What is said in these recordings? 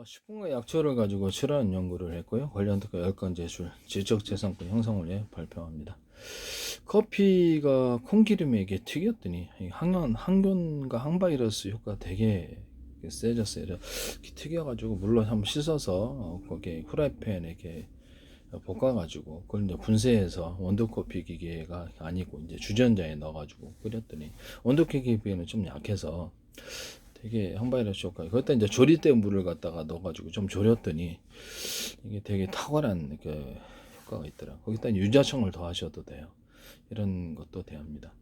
식품과 약초를 가지고 실험 연구를 했고요. 관련 특허 10건 제출, 지적재산권 형성을 위해 발표합니다. 커피가 콩기름에 이게 튀겼더니 항균과 항바이러스 효과가 되게 세졌어요. 이렇게 튀겨가지고 물로 한번 씻어서 거기에 후라이팬에 이렇게 볶아가지고 그걸 이제 분쇄해서 원두커피 기계가 아니고 이제 주전자에 넣어가지고 끓였더니 원두커피 기계는 좀 약해서 되게 항바이러스 효과. 그것도 이제 조리대 물을 갖다가 넣어가지고 좀 졸였더니 이게 되게 탁월한 그 효과가 있더라. 거기다 유자청을 더 하셔도 돼요. 이런 것도 대합니다.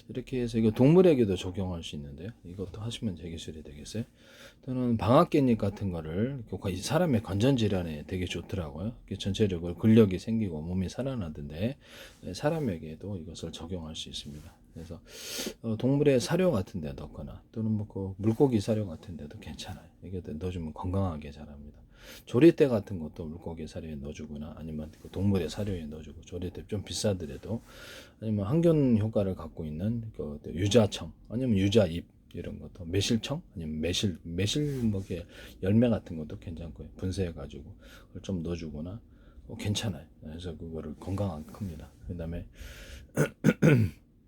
이렇게 해서 이거 동물에게도 적용할 수 있는데요. 이것도 하시면 제 기술이 되겠어요. 또는 방앗깻잎 같은 거를 사람의 관절 질환에 되게 좋더라고요. 전체적으로 근력이 생기고 몸이 살아나던데 사람에게도 이것을 적용할 수 있습니다. 그래서 동물의 사료 같은 데 넣거나 또는 뭐 물고기 사료 같은 데도 괜찮아요. 이게 넣어주면 건강하게 자랍니다. 조리대 같은 것도 물고기 사료에 넣어주거나 아니면 그 동물의 사료에 넣어주고, 조리대 좀 비싸더라도, 아니면 항균 효과를 갖고 있는 그 유자청 아니면 유자잎 이런 것도, 매실청 아니면 매실 뭐게 열매 같은 것도 괜찮고요. 분쇄해 가지고 그걸 좀 넣어주거나 괜찮아요. 그래서 그거를 건강하게 큽니다. 그다음에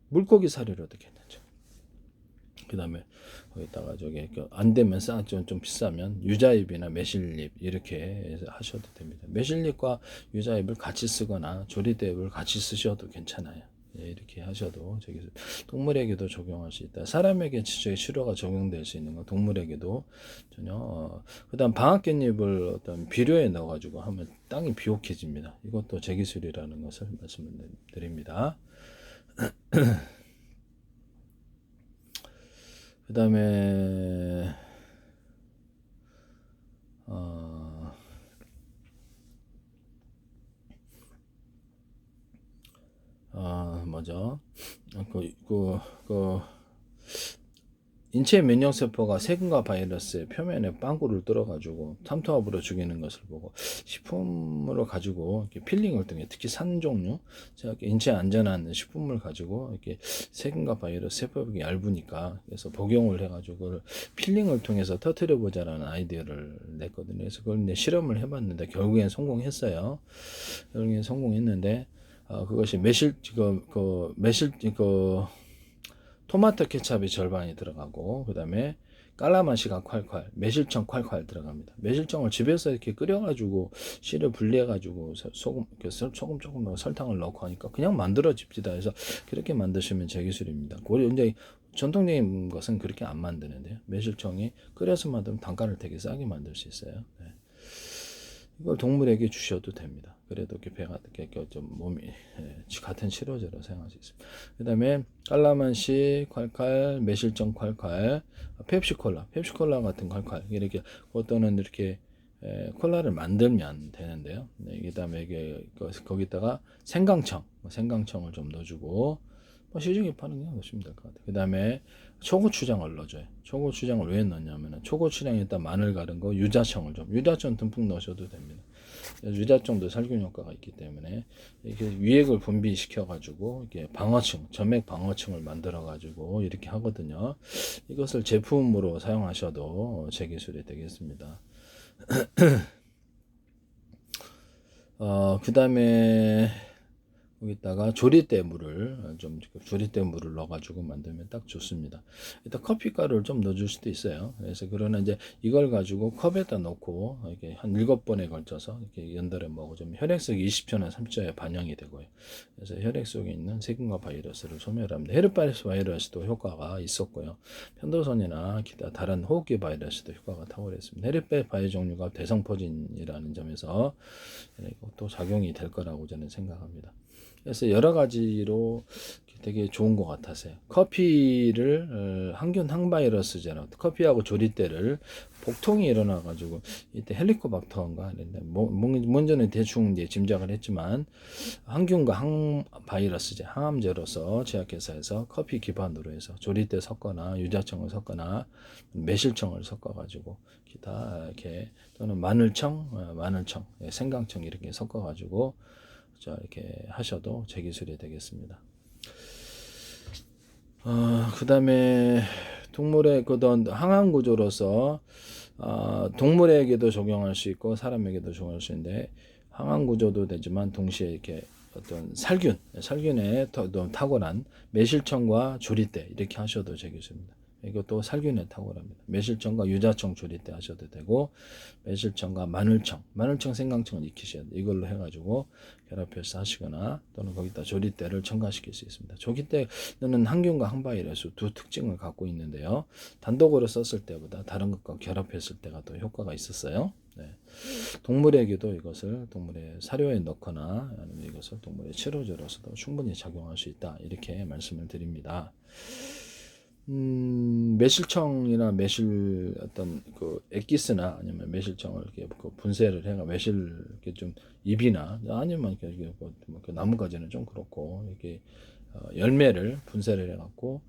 물고기 사료로도 괜찮죠. 그다음에 거기다가 저기 안 되면 좀 비싸면 유자잎이나 매실잎 이렇게 하셔도 됩니다. 매실잎과 유자잎을 같이 쓰거나 조리대잎을 같이 쓰셔도 괜찮아요. 예, 이렇게 하셔도 저기 동물에게도 적용할 수 있다. 사람에게 치료가 적용될 수 있는 거 동물에게도 전혀. 그다음 방앗깻잎을 어떤 비료에 넣어가지고 하면 땅이 비옥해집니다. 이것도 제 기술이라는 것을 말씀드립니다. 그 다음에 뭐죠? 그 인체 면역세포가 세균과 바이러스의 표면에 빵꾸를 뚫어가지고 삼투압으로 죽이는 것을 보고 식품으로 가지고 이렇게 필링을 통해, 특히 산 종류, 인체에 안전한 식품을 가지고 이렇게 세균과 바이러스 세포벽이 얇으니까, 그래서 복용을 해가지고 필링을 통해서 터트려 보자라는 아이디어를 냈거든요. 그래서 그걸 이제 실험을 해봤는데 결국엔 성공했어요. 결국엔 성공했는데 그것이 토마토 케찹이 절반이 들어가고, 그 다음에 깔라맛이가 콸콸, 매실청 콸콸 들어갑니다. 매실청을 집에서 이렇게 끓여가지고 씨를 분리해가지고 소금 조금 넣고 설탕을 넣고 하니까 그냥 만들어집니다. 그래서 그렇게 만드시면 제 기술입니다. 이제 전통적인 것은 그렇게 안 만드는데요. 매실청이 끓여서 만들면 단가를 되게 싸게 만들 수 있어요. 네. 이걸 동물에게 주셔도 됩니다. 그래도 배가 좀 몸이 같은 치료제로 사용할 수 있습니다. 그 다음에 깔라만시 콸콸, 매실청 콸콸, 펩시콜라 같은 콸콸, 이렇게 어떤은 이렇게 콜라를 만들면 되는데요. 네, 그 다음에 거기다가 생강청을 좀 넣어주고, 시중에 파는 게 넣으시면 될 것 같아요. 그 다음에 초고추장을 넣어줘요. 초고추장을 왜 넣냐면은 초고추장에다 마늘 갈은 거, 유자청 듬뿍 넣으셔도 됩니다. 유자청도 살균 효과가 있기 때문에 이렇게 위액을 분비시켜 가지고 이렇게 점액 방어층을 만들어 가지고 이렇게 하거든요. 이것을 제품으로 사용하셔도 제 기술이 되겠습니다. 그 다음에 여기다가 조리대 물을 넣어가지고 만들면 딱 좋습니다. 일단 커피 가루를 좀 넣어줄 수도 있어요. 그래서 그러나 이제 이걸 가지고 컵에다 넣고 이렇게 한 7번에 걸쳐서 이렇게 연달아 먹으면 혈액 속 20초나 30초에 반영이 되고요. 그래서 혈액 속에 있는 세균과 바이러스를 소멸합니다. 헤르페스 바이러스도 효과가 있었고요. 편도선이나 기타 다른 호흡기 바이러스도 효과가 탁월했습니다. 헤르페스 바이러스 종류가 대성포진이라는 점에서 또 작용이 될 거라고 저는 생각합니다. 그래서 여러 가지로 되게 좋은 것 같아서요. 커피를 항균 항바이러스제로, 커피하고 조리대를 복통이 일어나가지고 이때 헬리코박터인가 먼저는 대충 이제 짐작을 했지만 항균과 항바이러스제, 항암제로서 제약회사에서 커피 기반으로 해서 조리대 섞거나 유자청을 섞거나 매실청을 섞어가지고 기타 이렇게, 또는 마늘청, 생강청 이렇게 섞어가지고 이렇게 하셔도 제 기술이 되겠습니다. 그 다음에 동물의 그런 항암 구조로서 동물에게도 적용할 수 있고 사람에게도 적용할 수 있는데 항암 구조도 되지만 동시에 이렇게 어떤 살균에 탁월한 매실청과 조리대 이렇게 하셔도 되겠습니다. 이것도 살균에 탁월합니다. 매실청과 유자청 조리대 하셔도 되고 매실청과 마늘청, 생강청은 익히셔야 돼요. 이걸로 해가지고 결합해서 하시거나 또는 거기다 조리대를 첨가시킬 수 있습니다. 조리대는 항균과 항바이러스 두 특징을 갖고 있는데요. 단독으로 썼을 때보다 다른 것과 결합했을 때가 더 효과가 있었어요. 네. 동물에게도 이것을 동물의 사료에 넣거나 아니면 이것을 동물의 치료제로서도 충분히 작용할 수 있다. 이렇게 말씀을 드립니다. 매실청이나 매실 어떤 그 액기스나 아니면 매실청을 이렇게 분쇄를 해가 매실 이렇게 좀 잎이나 아니면 그 나뭇가지는 좀 그렇고 이렇게 열매를 분쇄를 해갖고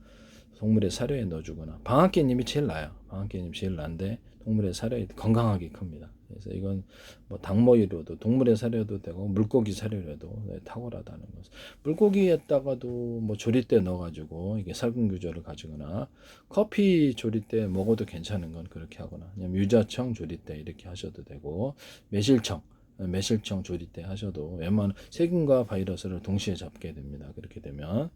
동물의 사료에 넣어주거나 방앗개님이 제일 나요. 방앗개님이 제일 난데 동물의 사료에 건강하게 큽니다. 그래서 이건 뭐 닭모이로도 동물의 사료도 되고 물고기 사료로도 탁월하다는 것. 물고기에다가도 뭐 조리대 넣어가지고 이게 살균 구조를 가지거나 커피 조리대 먹어도 괜찮은 건 그렇게 하거나 아니면 유자청 조리대 이렇게 하셔도 되고 매실청 조리대 하셔도 웬만한 세균과 바이러스를 동시에 잡게 됩니다. 그렇게 되면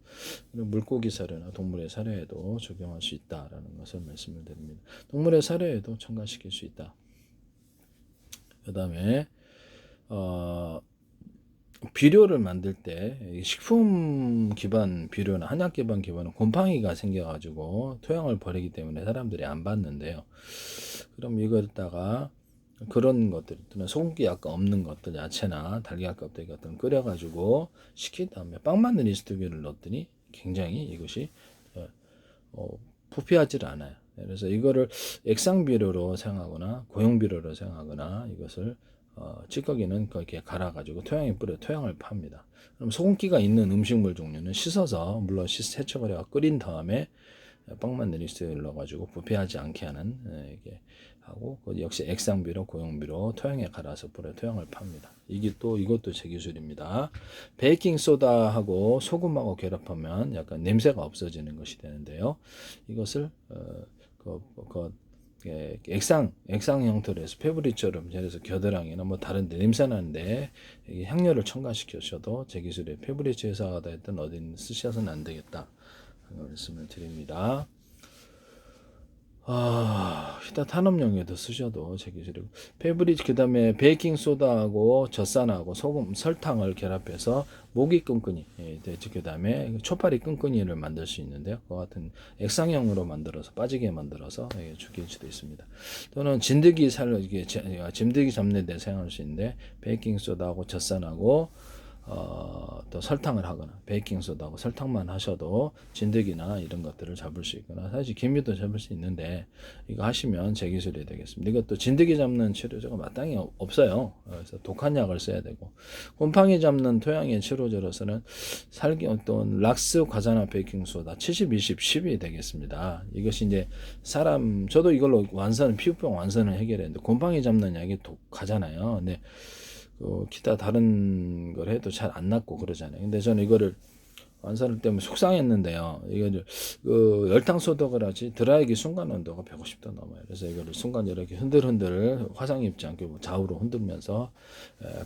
물고기 사료나 동물의 사료에도 적용할 수 있다라는 것을 말씀을 드립니다. 동물의 사료에도 첨가시킬 수 있다. 그 다음에 비료를 만들 때 식품 기반 비료나 한약 기반 비료는 곰팡이가 생겨가지고 토양을 버리기 때문에 사람들이 안 받는데요. 그럼 이거다가 그런 것들, 또는 소금기 약간 없는 것들, 야채나 달걀 껍데기 같은 거 끓여가지고 식힌 다음에 빵 만든 이스트균을 넣었더니 굉장히 이것이 부패하지를 않아요. 그래서 이거를 액상 비료로 사용하거나 고용 비료로 사용하거나 이것을 찌꺼기는 그렇게 갈아가지고 토양에 뿌려 토양을 팝니다. 그럼 소금기가 있는 음식물 종류는 씻어서 물론 세척을 해서 끓인 다음에 빵 만든 이스트균을 넣어가지고 부패하지 않게 하는 이게 하고 역시 액상비료, 고용비료 토양에 갈아서 뿌려 토양을 팝니다. 이것도 제 기술입니다. 베이킹 소다하고 소금하고 결합하면 약간 냄새가 없어지는 것이 되는데요. 이것을 액상 형태로 해서 페브리처럼 그래서 겨드랑이나 뭐 다른 데 냄새 나는데 향료를 첨가시켜셔도 제 기술에 페브리처 회사가 됐든 어디 쓰셔서는 안 되겠다. 말씀을 드립니다. 일단 탄업용에도 쓰셔도 제 기술이고 페브리즈 그다음에 베이킹 소다하고 젖산하고 소금 설탕을 결합해서 모기 끈끈이 그다음에 초파리 끈끈이를 만들 수 있는데요. 그 같은 액상형으로 만들어서 빠지게 만들어서 죽일 수도 있습니다. 또는 진드기 잡는 데 사용할 수 있는데 베이킹 소다하고 젖산하고 또 설탕을 하거나 베이킹소다하고 설탕만 하셔도 진드기나 이런 것들을 잡을 수 있거나 사실 기미도 잡을 수 있는데 이거 하시면 제 기술이 되겠습니다. 이것도 진드기 잡는 치료제가 마땅히 없어요. 그래서 독한 약을 써야 되고 곰팡이 잡는 토양의 치료제로서는 어떤 락스 과산화 베이킹소다 70, 20, 10이 되겠습니다. 이것이 이제 저도 이걸로 피부병 완선을 해결했는데 곰팡이 잡는 약이 독하잖아요. 근데 기타 다른 걸 해도 잘 안 낫고 그러잖아요. 근데 저는 이거를 완산을 때문에 속상했는데요. 이거를 열탕 소독을 하지 드라이기 순간 온도가 150도 넘어요. 그래서 이거를 순간 이렇게 흔들 화상 입지 않게 좌우로 흔들면서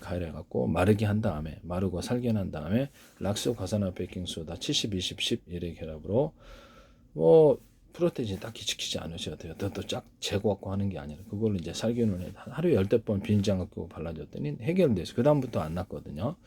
가열해 갖고 마르고 살균한 다음에 락스 과산화 베이킹 소다 70, 20, 10 이렇게 결합으로 프로테이진 딱히 지키지 않으셔도 돼요. 더 쫙 재고갖고 하는 게 아니라 그걸로 이제 살균을 해 하루에 10번 비닐장갑 끼고 발라줬더니 해결돼서 그 다음부터 안 났거든요.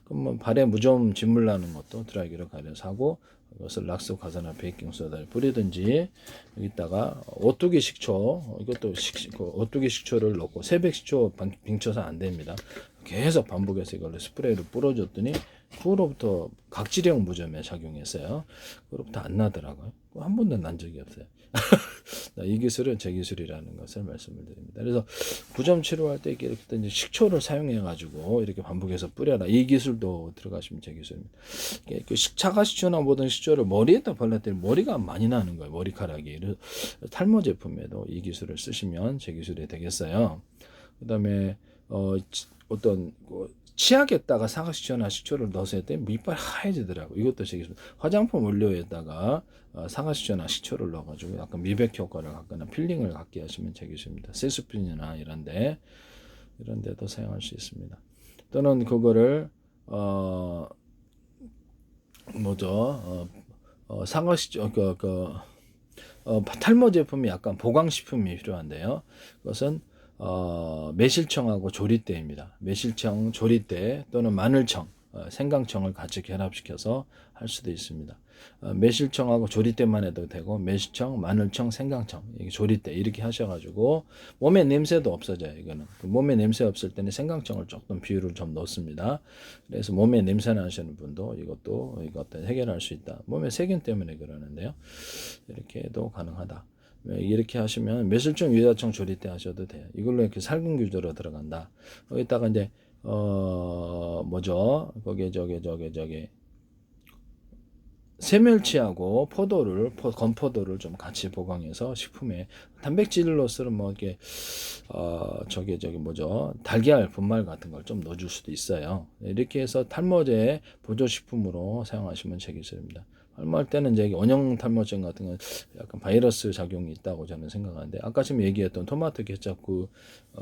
그럼 뭐 발에 무좀 진물 나는 것도 드라이기로 가려서 하고 이것을 락스 과산화 베이킹 소다를 뿌리든지 여기다가 오뚜기 식초 이것도 오뚜기 식초를 넣고 새백 식초 빙쳐서 안 됩니다. 계속 반복해서 이걸로 스프레이를 뿌려줬더니 그로부터 각질형 무좀에 작용했어요. 그로부터 안 나더라고요. 한 번도 난 적이 없어요. 이 기술은 제 기술이라는 것을 말씀을 드립니다. 그래서 부점 치료할 때 이렇게 이제 식초를 사용해 가지고 이렇게 반복해서 뿌려라. 이 기술도 들어가시면 제 기술입니다. 그 차가식초나 모든 식초를 머리에다 발랐더니 머리가 많이 나는 거예요. 머리카락이. 탈모 제품에도 이 기술을 쓰시면 제 기술이 되겠어요. 그다음에 어떤 치약에다가 사과식초나 식초를 넣어서 했더니 이빨이 하얘지더라고. 이것도 되게 화장품 원료에다가 사과식초나 식초를 넣어가지고 약간 미백 효과를 갖거나 필링을 갖게 하시면 되겠습니다. 세수핀이나 이런 데도 사용할 수 있습니다. 또는 그거를 사과식초 탈모 제품이 약간 보강식품이 필요한데요. 그것은 매실청하고 조리대입니다. 매실청, 조리대 또는 마늘청, 생강청을 같이 결합시켜서 할 수도 있습니다. 매실청하고 조리대만 해도 되고 매실청, 마늘청, 생강청, 조리대 이렇게 하셔가지고 몸에 냄새도 없어져요. 이거는 몸에 냄새 없을 때는 생강청을 조금 비율을 좀 넣습니다. 그래서 몸에 냄새 나시는 분도 이것도 해결할 수 있다. 몸에 세균 때문에 그러는데요. 이렇게 해도 가능하다. 이렇게 하시면 매실청, 유자청 조리대 하셔도 돼요. 이걸로 이렇게 살균 구조로 들어간다. 여기다가 이제 거기 새멸치하고 건포도를 좀 같이 보강해서 식품에 단백질로서는 뭐 이렇게 달걀 분말 같은 걸 좀 넣어줄 수도 있어요. 이렇게 해서 탈모제 보조식품으로 사용하시면 되겠습니다. 탈모할 때는 이제 원형 탈모증 같은 건 약간 바이러스 작용이 있다고 저는 생각하는데 아까 지금 얘기했던 토마토 케첩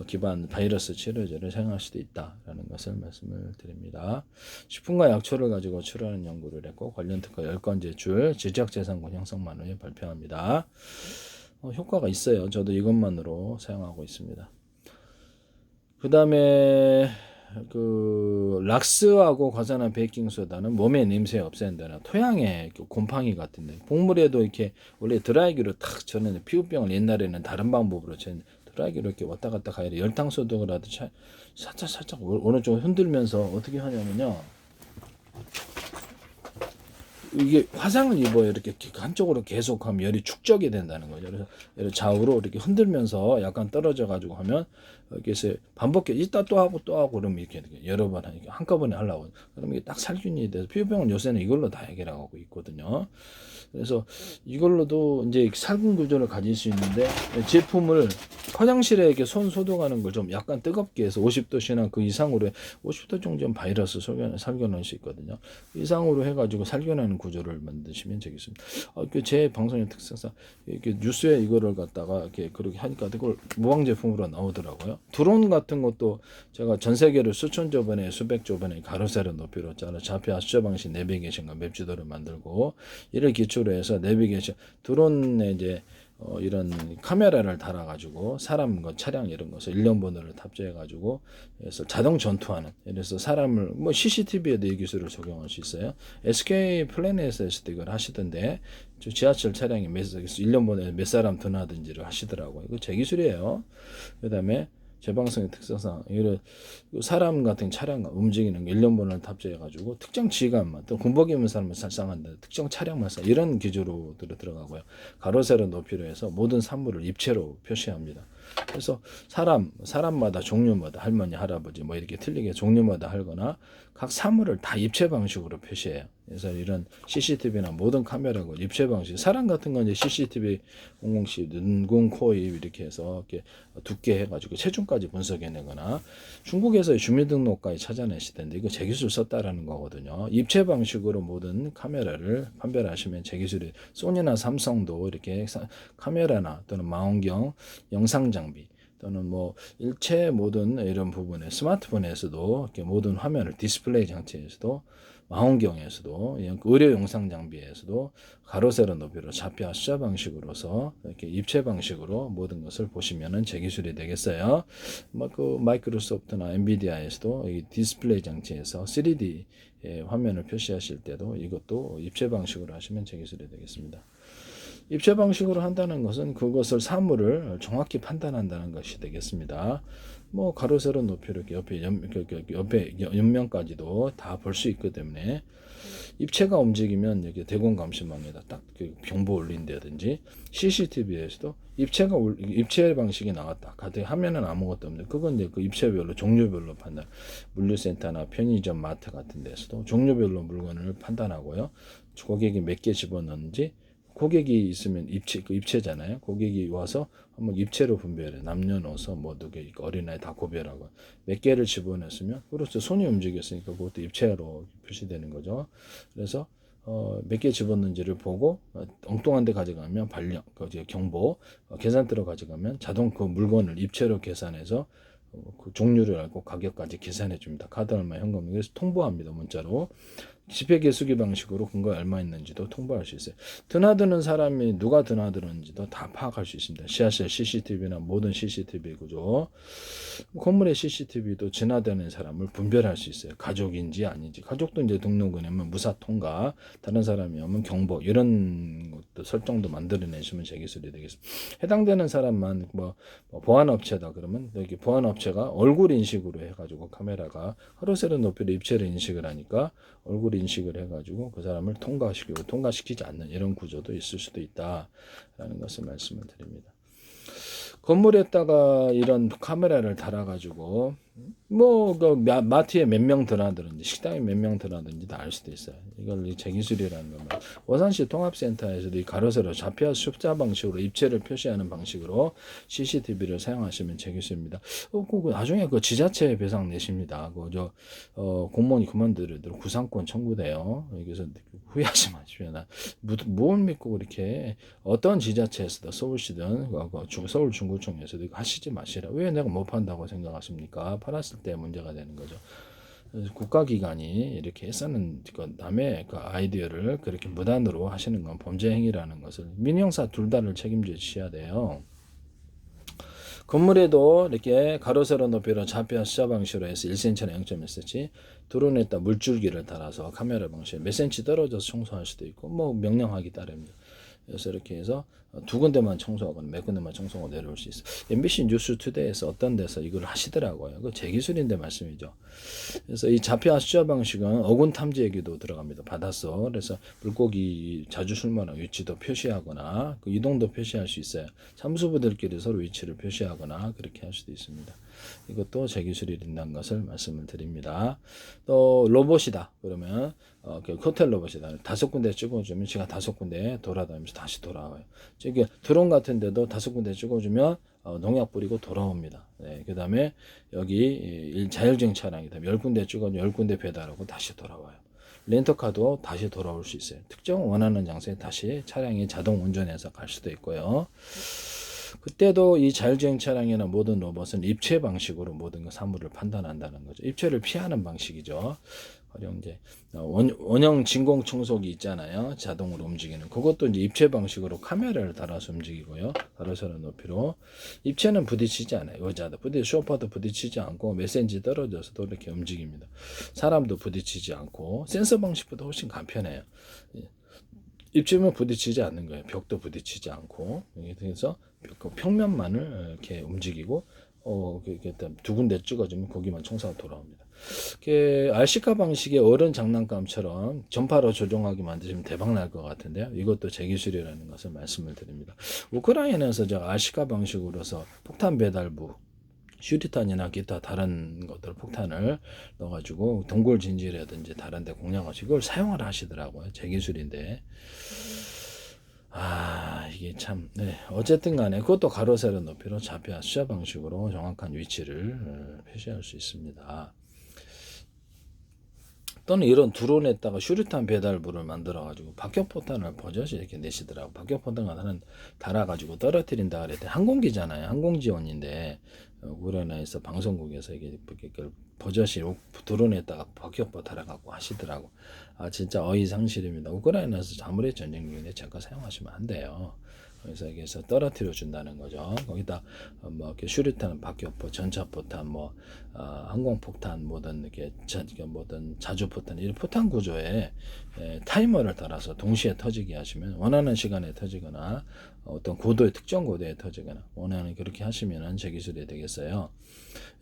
기반 바이러스 치료제를 사용할 수도 있다라는 것을 말씀을 드립니다. 식품과 약초를 가지고 치료하는 연구를 했고 관련 특허 10건 제출, 지적재산권 형성만을 발표합니다. 효과가 있어요. 저도 이것만으로 사용하고 있습니다. 그 다음에 락스하고 과산화 베이킹소다는 몸의 냄새 없앤다나 토양의 곰팡이 같은데 곡물에도 이렇게 원래 드라이기로 탁 저는 피부병을 옛날에는 다른 방법으로 드라이기로 이렇게 왔다 갔다 가야 돼. 열탕 소독을 하듯이 살짝 어느 쪽을 흔들면서 어떻게 하냐면요. 이게 화상을 입어요. 이렇게 한쪽으로 계속하면 열이 축적이 된다는 거죠. 그래서 좌우로 이렇게 흔들면서 약간 떨어져 가지고 하면 여기서 반복해 이따 또 하고 그러면 이렇게 여러 번 하니까 한꺼번에 하려고 그러면 이게 딱 살균이 돼서 피부병은 요새는 이걸로 다 해결하고 있거든요. 그래서 이걸로도 이제 살균 구조를 가질 수 있는데 제품을 화장실에 이렇게 손 소독하는 걸 좀 약간 뜨겁게 해서 50도씨나 그 이상으로 50도 정도는 바이러스 살균할 수 있거든요. 이상으로 해가지고 살균하는 구조를 만드시면 되겠습니다. 제 방송의 특성상 이렇게 뉴스에 이거를 갖다가 이렇게 그렇게 하니까 그걸 무방 제품으로 나오더라고요. 드론 같은 것도 제가 전 세계를 수천 조번에 수백 조번에 가로세로 높이로 짜라 좌표 수저 방식 내비게이션과 맵 지도를 만들고 이를 기초로 해서 내비게이션 드론에 이제 이런 카메라를 달아가지고 사람과 차량 이런 것을 일련 번호를 탑재해가지고 그래서 자동 전투하는 그래서 사람을 뭐 CCTV에도 이 기술을 적용할 수 있어요. SK 플래닛에서도 이걸 하시던데 지하철 차량이 일련 번호에 몇 사람 드나든지를 하시더라고요. 이거 제 기술이에요. 그다음에 제 방송의 특성상 이런 사람 같은 차량과 움직이는 일련 번호를 탑재해가지고 특정 지간만 또 군복 입은 사람을 살상한다 특정 차량만 이런 기조로 들어가고요. 가로 세로 높이로 해서 모든 산물을 입체로 표시합니다. 그래서 사람마다 종류마다 할머니 할아버지 뭐 이렇게 틀리게 종류마다 하거나 각 사물을 다 입체 방식으로 표시해요. 그래서 이런 CCTV나 모든 카메라고 입체 방식 사람 같은 건 이제 CCTV 007 눈, 코, 입 이렇게 해서 이렇게 두께 해가지고 체중까지 분석해내거나 중국에서 주민등록까지 찾아내시던데 이거 제 기술 썼다라는 거거든요. 입체 방식으로 모든 카메라를 판별하시면 제 기술이 소니나 삼성도 이렇게 카메라나 또는 망원경 영상 장비 또는 뭐 일체 모든 이런 부분에 스마트폰에서도 이렇게 모든 화면을 디스플레이 장치에서도 망원경에서도 의료 영상 장비에서도 가로 세로 높이로 좌표 숫자 방식으로서 이렇게 입체 방식으로 모든 것을 보시면은 제 기술이 되겠어요. 그 마이크로소프트나 엔비디아에서도 이 디스플레이 장치에서 3D 화면을 표시하실 때도 이것도 입체 방식으로 하시면 제 기술이 되겠습니다. 입체 방식으로 한다는 것은 그것을 사물을 정확히 판단한다는 것이 되겠습니다. 뭐 가로 세로 높이로 옆에 옆면까지도 다 볼 수 있기 때문에 입체가 움직이면 여기 대공 감시망에다 딱 경보 올린다든지 CCTV에서도 입체 방식이 나왔다. 가뜩 화면은 아무것도 없는데 그건 이제 그 입체별로 종류별로 판단. 물류센터나 편의점, 마트 같은 데서도 종류별로 물건을 판단하고요. 고객이 몇 개 집어넣는지 고객이 있으면 입체잖아요. 고객이 와서 한번 입체로 분별해. 남녀노소 뭐 누구 어린아이 다 구별하고 몇 개를 집어넣으면 그렇죠. 손이 움직였으니까 그것도 입체로 표시되는 거죠. 그래서 몇 개 집었는지를 보고 엉뚱한 데 가져가면 발령, 경보, 계산대로 가져가면 자동 그 물건을 입체로 계산해서 그 종류를 알고 가격까지 계산해 줍니다. 카드 얼마, 현금. 그래서 통보합니다. 문자로. 지폐 개수기 방식으로 근거에 얼마 있는지도 통보할 수 있어요. 드나드는 사람이 누가 드나드는지도 다 파악할 수 있습니다. 지하실 CCTV나 모든 CCTV 구조. 건물의 CCTV도 지나다니는 사람을 분별할 수 있어요. 가족인지 아닌지. 가족도 이제 등록을 하면 무사 통과, 다른 사람이 오면 경보, 이런 것도 설정도 만들어내시면 제 기술이 되겠습니다. 해당되는 사람만 보안업체다 그러면 여기 보안업체가 얼굴 인식으로 해가지고 카메라가 하루 세로 높이로 입체를 인식을 하니까 얼굴 인식을 해가지고 그 사람을 통과시키고 통과시키지 않는 이런 구조도 있을 수도 있다라는 것을 말씀을 드립니다. 건물에다가 이런 카메라를 달아가지고 그 마트에 몇 명 드나드는지 식당에 몇 명 드나드는지 다 알 수도 있어요. 이걸 제 기술이라는 겁니다. 워산시 통합센터에서도 이 가로세로 좌표 숫자 방식으로 입체를 표시하는 방식으로 CCTV를 사용하시면 제 기술입니다. 나중에 그 지자체 배상 내십니다. 공무원이 그만두더라도 구상권 청구돼요. 여기서 후회하지 마십시오. 뭘 믿고 그렇게 어떤 지자체에서도 서울시든 서울 중구청에서도 하시지 마시라. 왜 내가 못 판다고 생각하십니까? 팔았을 때 문제가 되는 거죠. 국가기관이 이렇게 쓰는 남의 그 아이디어를 그렇게 무단으로 하시는 건 범죄 행위라는 것을 민형사 둘 다를 책임져 주셔야 돼요. 건물에도 이렇게 가로 세로 높이로 좌표 숫자 방식으로 해서 1cm나 0.1cm 드론에다 물줄기를 달아서 카메라 방식에 몇 cm 떨어져서 청소할 수도 있고 명령하기 따릅니다. 그래서 이렇게 해서 두 군데만 청소하거나 몇 군데만 청소하고 내려올 수 있어요. MBC 뉴스 투데이에서 어떤 데서 이걸 하시더라고요. 그거 제 기술인데 말씀이죠. 그래서 이 좌표 숫자 방식은 어군 탐지 얘기도 들어갑니다. 받았어. 그래서 물고기 자주 출몰하는 위치도 표시하거나 그 이동도 표시할 수 있어요. 참수부들끼리 서로 위치를 표시하거나 그렇게 할 수도 있습니다. 이것도 제 기술이 된다는 것을 말씀을 드립니다. 또 로봇이다. 그러면 호텔 로봇이다. 5군데 찍어주면 제가 5군데 돌아다니면서 다시 돌아와요. 저기 드론 같은 데도 5군데 찍어주면 농약 뿌리고 돌아옵니다. 네, 그 다음에 여기 자율주행 차량이다. 10군데 찍어주면 10군데 배달하고 다시 돌아와요. 렌터카도 다시 돌아올 수 있어요. 특정 원하는 장소에 다시 차량이 자동 운전해서 갈 수도 있고요. 그때도 이 자율주행 차량이나 모든 로봇은 입체 방식으로 모든 그 사물을 판단한다는 거죠. 입체를 피하는 방식이죠. 가령 이제 원형 진공 청소기 있잖아요. 자동으로 움직이는 그것도 이제 입체 방식으로 카메라를 달아서 움직이고요. 가로세로 높이로 입체는 부딪히지 않아요. 의자도 소파도 부딪히지 않고 몇 센치 떨어져서도 이렇게 움직입니다. 사람도 부딪히지 않고 센서 방식보다 훨씬 간편해요. 입체면 부딪히지 않는 거예요. 벽도 부딪히지 않고 그래서 그 평면만을 이렇게 움직이고 두 군데 찍어주면 거기만 청소가 돌아옵니다. RC카 방식의 어른 장난감처럼 전파로 조종하게 만드시면 대박 날 것 같은데요. 이것도 제 기술이라는 것을 말씀을 드립니다. 우크라이나에서 제가 RC카 방식으로서 폭탄 배달부 슈리탄이나 기타 다른 것들 폭탄을 넣어가지고 동굴 진지라든지 다른 데 공략하시고 그걸 사용을 하시더라고요. 제 기술인데 이게 참 어쨌든 간에 그것도 가로 세로 높이로 좌표 숫자 방식으로 정확한 위치를 표시할 수 있습니다. 또는 이런 드론에다가 슈리탄 배달부를 만들어가지고 박격포탄을 버젓이 이렇게 내시더라고. 박격포탄을 하나는 달아가지고 떨어뜨린다 그랬더니 항공기잖아요. 항공지원인데 우크라이나에서 방송국에서 이게 버젓이 드론에다가 박격포 달아갖고 하시더라고. 진짜 어이상실입니다. 우크라이나에서 아무리 전쟁 중인데 잠깐 사용하시면 안 돼요. 그래서 여기서 떨어뜨려 준다는 거죠. 거기다 이렇게 슈리탄, 박격포, 전차포탄, 항공폭탄, 뭐든 자주포탄 이런 포탄 구조에 타이머를 따라서 동시에 터지게 하시면 원하는 시간에 터지거나 어떤 고도의 특정 고도에 터지거나 원하는 그렇게 하시면은 제 기술이 되겠어요.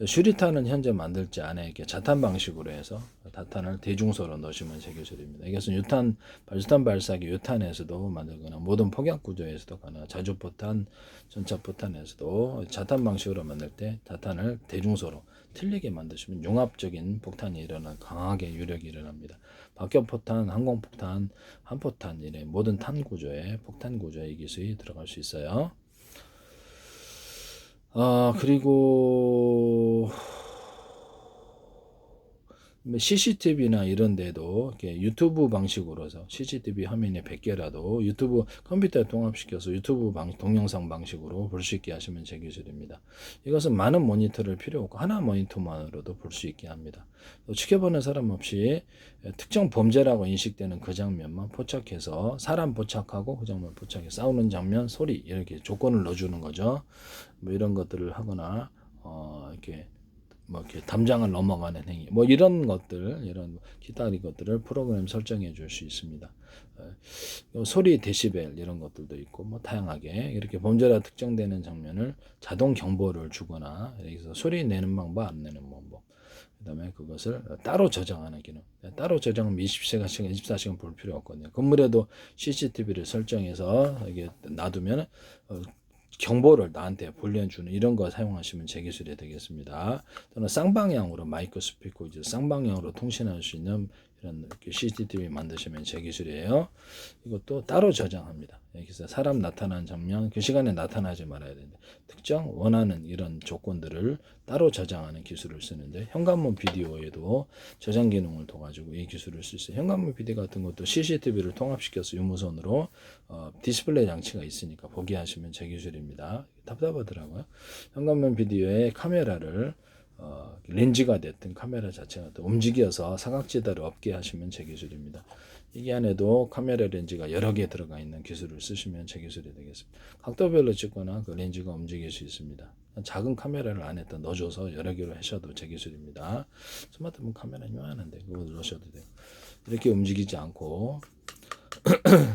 슈리탄은 현재 만들지 않아 이렇게 자탄 방식으로 해서 자탄을 대중소로 넣으시면 제 기술입니다. 이것은 발수탄 발사기 유탄에서도 만들거나 모든 폭약 구조에서도 하거나 자주포탄, 전차포탄에서도 자탄 방식으로 만들 때 자탄을 대중소로 틀리게 만드시면 융합적인 폭탄이 일어나 강하게 유력이 일어납니다. 박격포탄, 항공폭탄, 한포탄 이런 모든 탄 구조에 폭탄 구조에 이 기술이 들어갈 수 있어요. 그리고 CCTV나 이런 데도 이렇게 유튜브 방식으로서 CCTV 화면에 100개라도 유튜브 컴퓨터에 통합시켜서 유튜브 동영상 방식으로 볼 수 있게 하시면 제 기술입니다. 이것은 많은 모니터를 필요 없고 하나 모니터만으로도 볼 수 있게 합니다. 지켜보는 사람 없이 특정 범죄라고 인식되는 그 장면만 포착해서 사람 포착하고 그 장면 포착해 싸우는 장면, 소리 이렇게 조건을 넣어주는 거죠. 뭐 이런 것들을 하거나 이렇게 담장을 넘어가는 행위, 이런 것들, 이런 기타 것들을 프로그램 설정해 줄 수 있습니다. 소리 데시벨 이런 것들도 있고, 다양하게 이렇게 범죄라 특정되는 장면을 자동 경보를 주거나, 여기서 소리 내는 방법, 안 내는 방법, 그다음에 그것을 따로 저장하는 기능. 따로 저장하면 24시간, 24시간 볼 필요 없거든요. 건물에도 CCTV를 설정해서 이게 놔두면 경보를 나한테 불려주는 이런 거 사용하시면 제 기술이 되겠습니다. 또는 쌍방향으로 마이크 스피커 이제 쌍방향으로 통신할 수 있는 이런 CCTV 만드시면 제 기술이에요. 이것도 따로 저장합니다. 여기서 사람 나타나는 장면 그 시간에 나타나지 말아야 되는데 특정 원하는 이런 조건들을 따로 저장하는 기술을 쓰는데 현관문 비디오에도 저장 기능을 둬가지고 이 기술을 쓸 수 있어요. 현관문 비디오 같은 것도 CCTV를 통합시켜서 유무선으로 디스플레이 장치가 있으니까 보게 하시면 제 기술입니다. 답답하더라고요. 현관문 비디오에 카메라를 렌즈가 됐든 카메라 자체가 움직여서 사각지대를 없게 하시면 제 기술입니다. 이게 안에도 카메라 렌즈가 여러 개 들어가 있는 기술을 쓰시면 제 기술이 되겠습니다. 각도별로 찍거나 그 렌즈가 움직일 수 있습니다. 작은 카메라를 안에다 넣어줘서 여러 개로 하셔도 제 기술입니다. 스마트폰 카메라 요만한데 그거 넣으셔도 돼요. 이렇게 움직이지 않고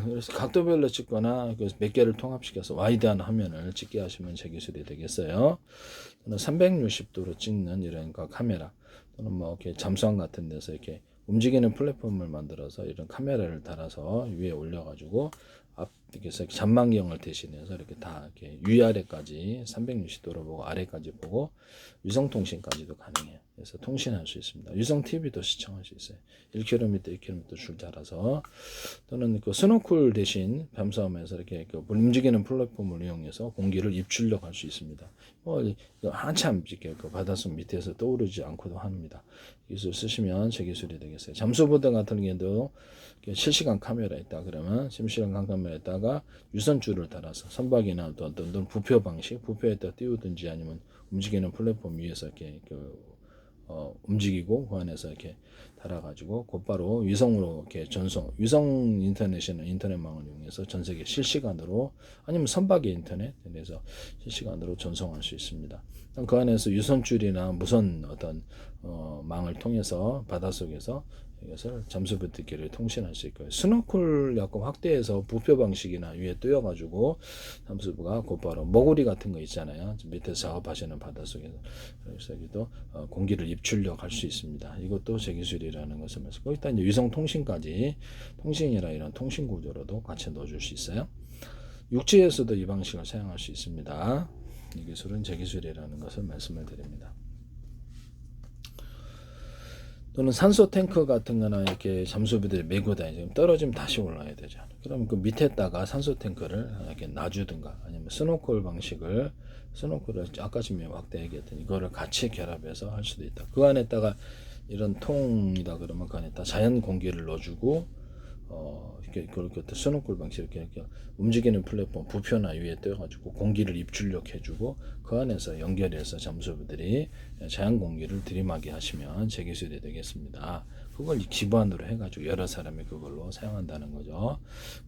그래서 각도별로 찍거나 몇 개를 통합시켜서 와이드한 화면을 찍게 하시면 제 기술이 되겠어요. 또는 360도로 찍는 이런 카메라 또는 이렇게 잠수함 같은 데서 이렇게 움직이는 플랫폼을 만들어서 이런 카메라를 달아서 위에 올려가지고 앞에서 전망경을 대신해서 이렇게 다 이렇게 위아래까지 360도로 보고 아래까지 보고 위성 통신까지도 가능해요. 그래서 통신할 수 있습니다. 위성 TV도 시청할 수 있어요. 1km, 2km 줄 달아서 또는 그 스노클 대신 잠수함에서 이렇게 움직이는 플랫폼을 이용해서 공기를 입출력 할 수 있습니다. 한참 이렇게 바닷속 밑에서 떠오르지 않고도 합니다. 기술 쓰시면 제 기술이 되겠어요. 잠수보드 같은 경우도 실시간 카메라 있다 그러면 실시간 카메라에다가 유선줄을 달아서 선박이나 또 어떤 부표 방식, 부표에다 띄우든지 아니면 움직이는 플랫폼 위에서 이렇게 움직이고 그 안에서 이렇게 달아가지고 곧바로 위성으로 이렇게 위성 인터넷이나 인터넷망을 이용해서 전 세계 실시간으로 아니면 선박의 인터넷 그래서 실시간으로 전송할 수 있습니다. 그 안에서 유선줄이나 무선 어떤 망을 통해서 바닷속에서 이것을 잠수부트기를 통신할 수 있고요. 스노클 약간 확대해서 부표 방식이나 위에 띄워가지고 잠수부가 곧바로 머구리 같은 거 있잖아요. 밑에서 작업하시는 바닷속에서 그래서 여기도 공기를 입출력 할 수 있습니다. 이것도 제 기술이라는 것을 말씀. 거기다 이제 위성 통신까지 통신이라 이런 통신 구조로도 같이 넣어줄 수 있어요. 육지에서도 이 방식을 사용할 수 있습니다. 이 기술은 제 기술이라는 것을 말씀을 드립니다. 또는 산소 탱크 같은 거나 이렇게 잠수부들이 메고 다니면 떨어지면 다시 올라야 되죠. 그럼 그 밑에다가 산소 탱크를 이렇게 놔주든가 아니면 스노클 방식을 스노클을 아까 지금 확대 얘기했던 이거를 같이 결합해서 할 수도 있다. 그 안에다가 이런 통이다 그러면 그 안에다 자연 공기를 넣어주고 그렇게 스노클 방식 이렇게 움직이는 플랫폼 부표나 위에 떼어가지고 공기를 입출력 해주고 그 안에서 연결해서 잠수부들이 자연 공기를 들이마게 하시면 제 기술이 되겠습니다. 그걸 기반으로 해가지고 여러 사람이 그걸로 사용한다는 거죠.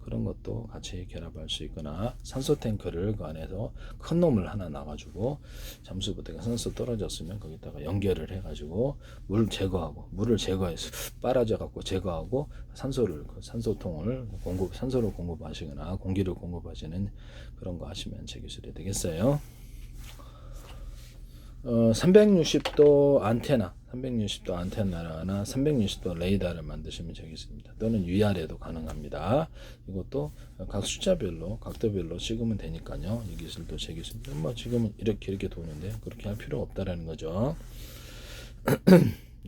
그런 것도 같이 결합할 수 있거나 산소 탱크를 그 안에서 큰 놈을 하나 놔가지고 잠수부대가 산소 떨어졌으면 거기다가 연결을 해가지고 물을 제거해서 빨아져 갖고 제거하고 산소통을 산소를 공급하시거나 공기를 공급하시는 그런 거 하시면 제 기술이 되겠어요. 360도 안테나 360도 안테나나 360도 레이더를 만드시면 되겠습니다. 또는 위아래도 가능합니다. 이것도 각 숫자별로 각도별로 찍으면 되니까요. 이 기술도 제 기술입니다. 뭐 지금은 이렇게 도는데 그렇게 할 필요 없다라는 거죠.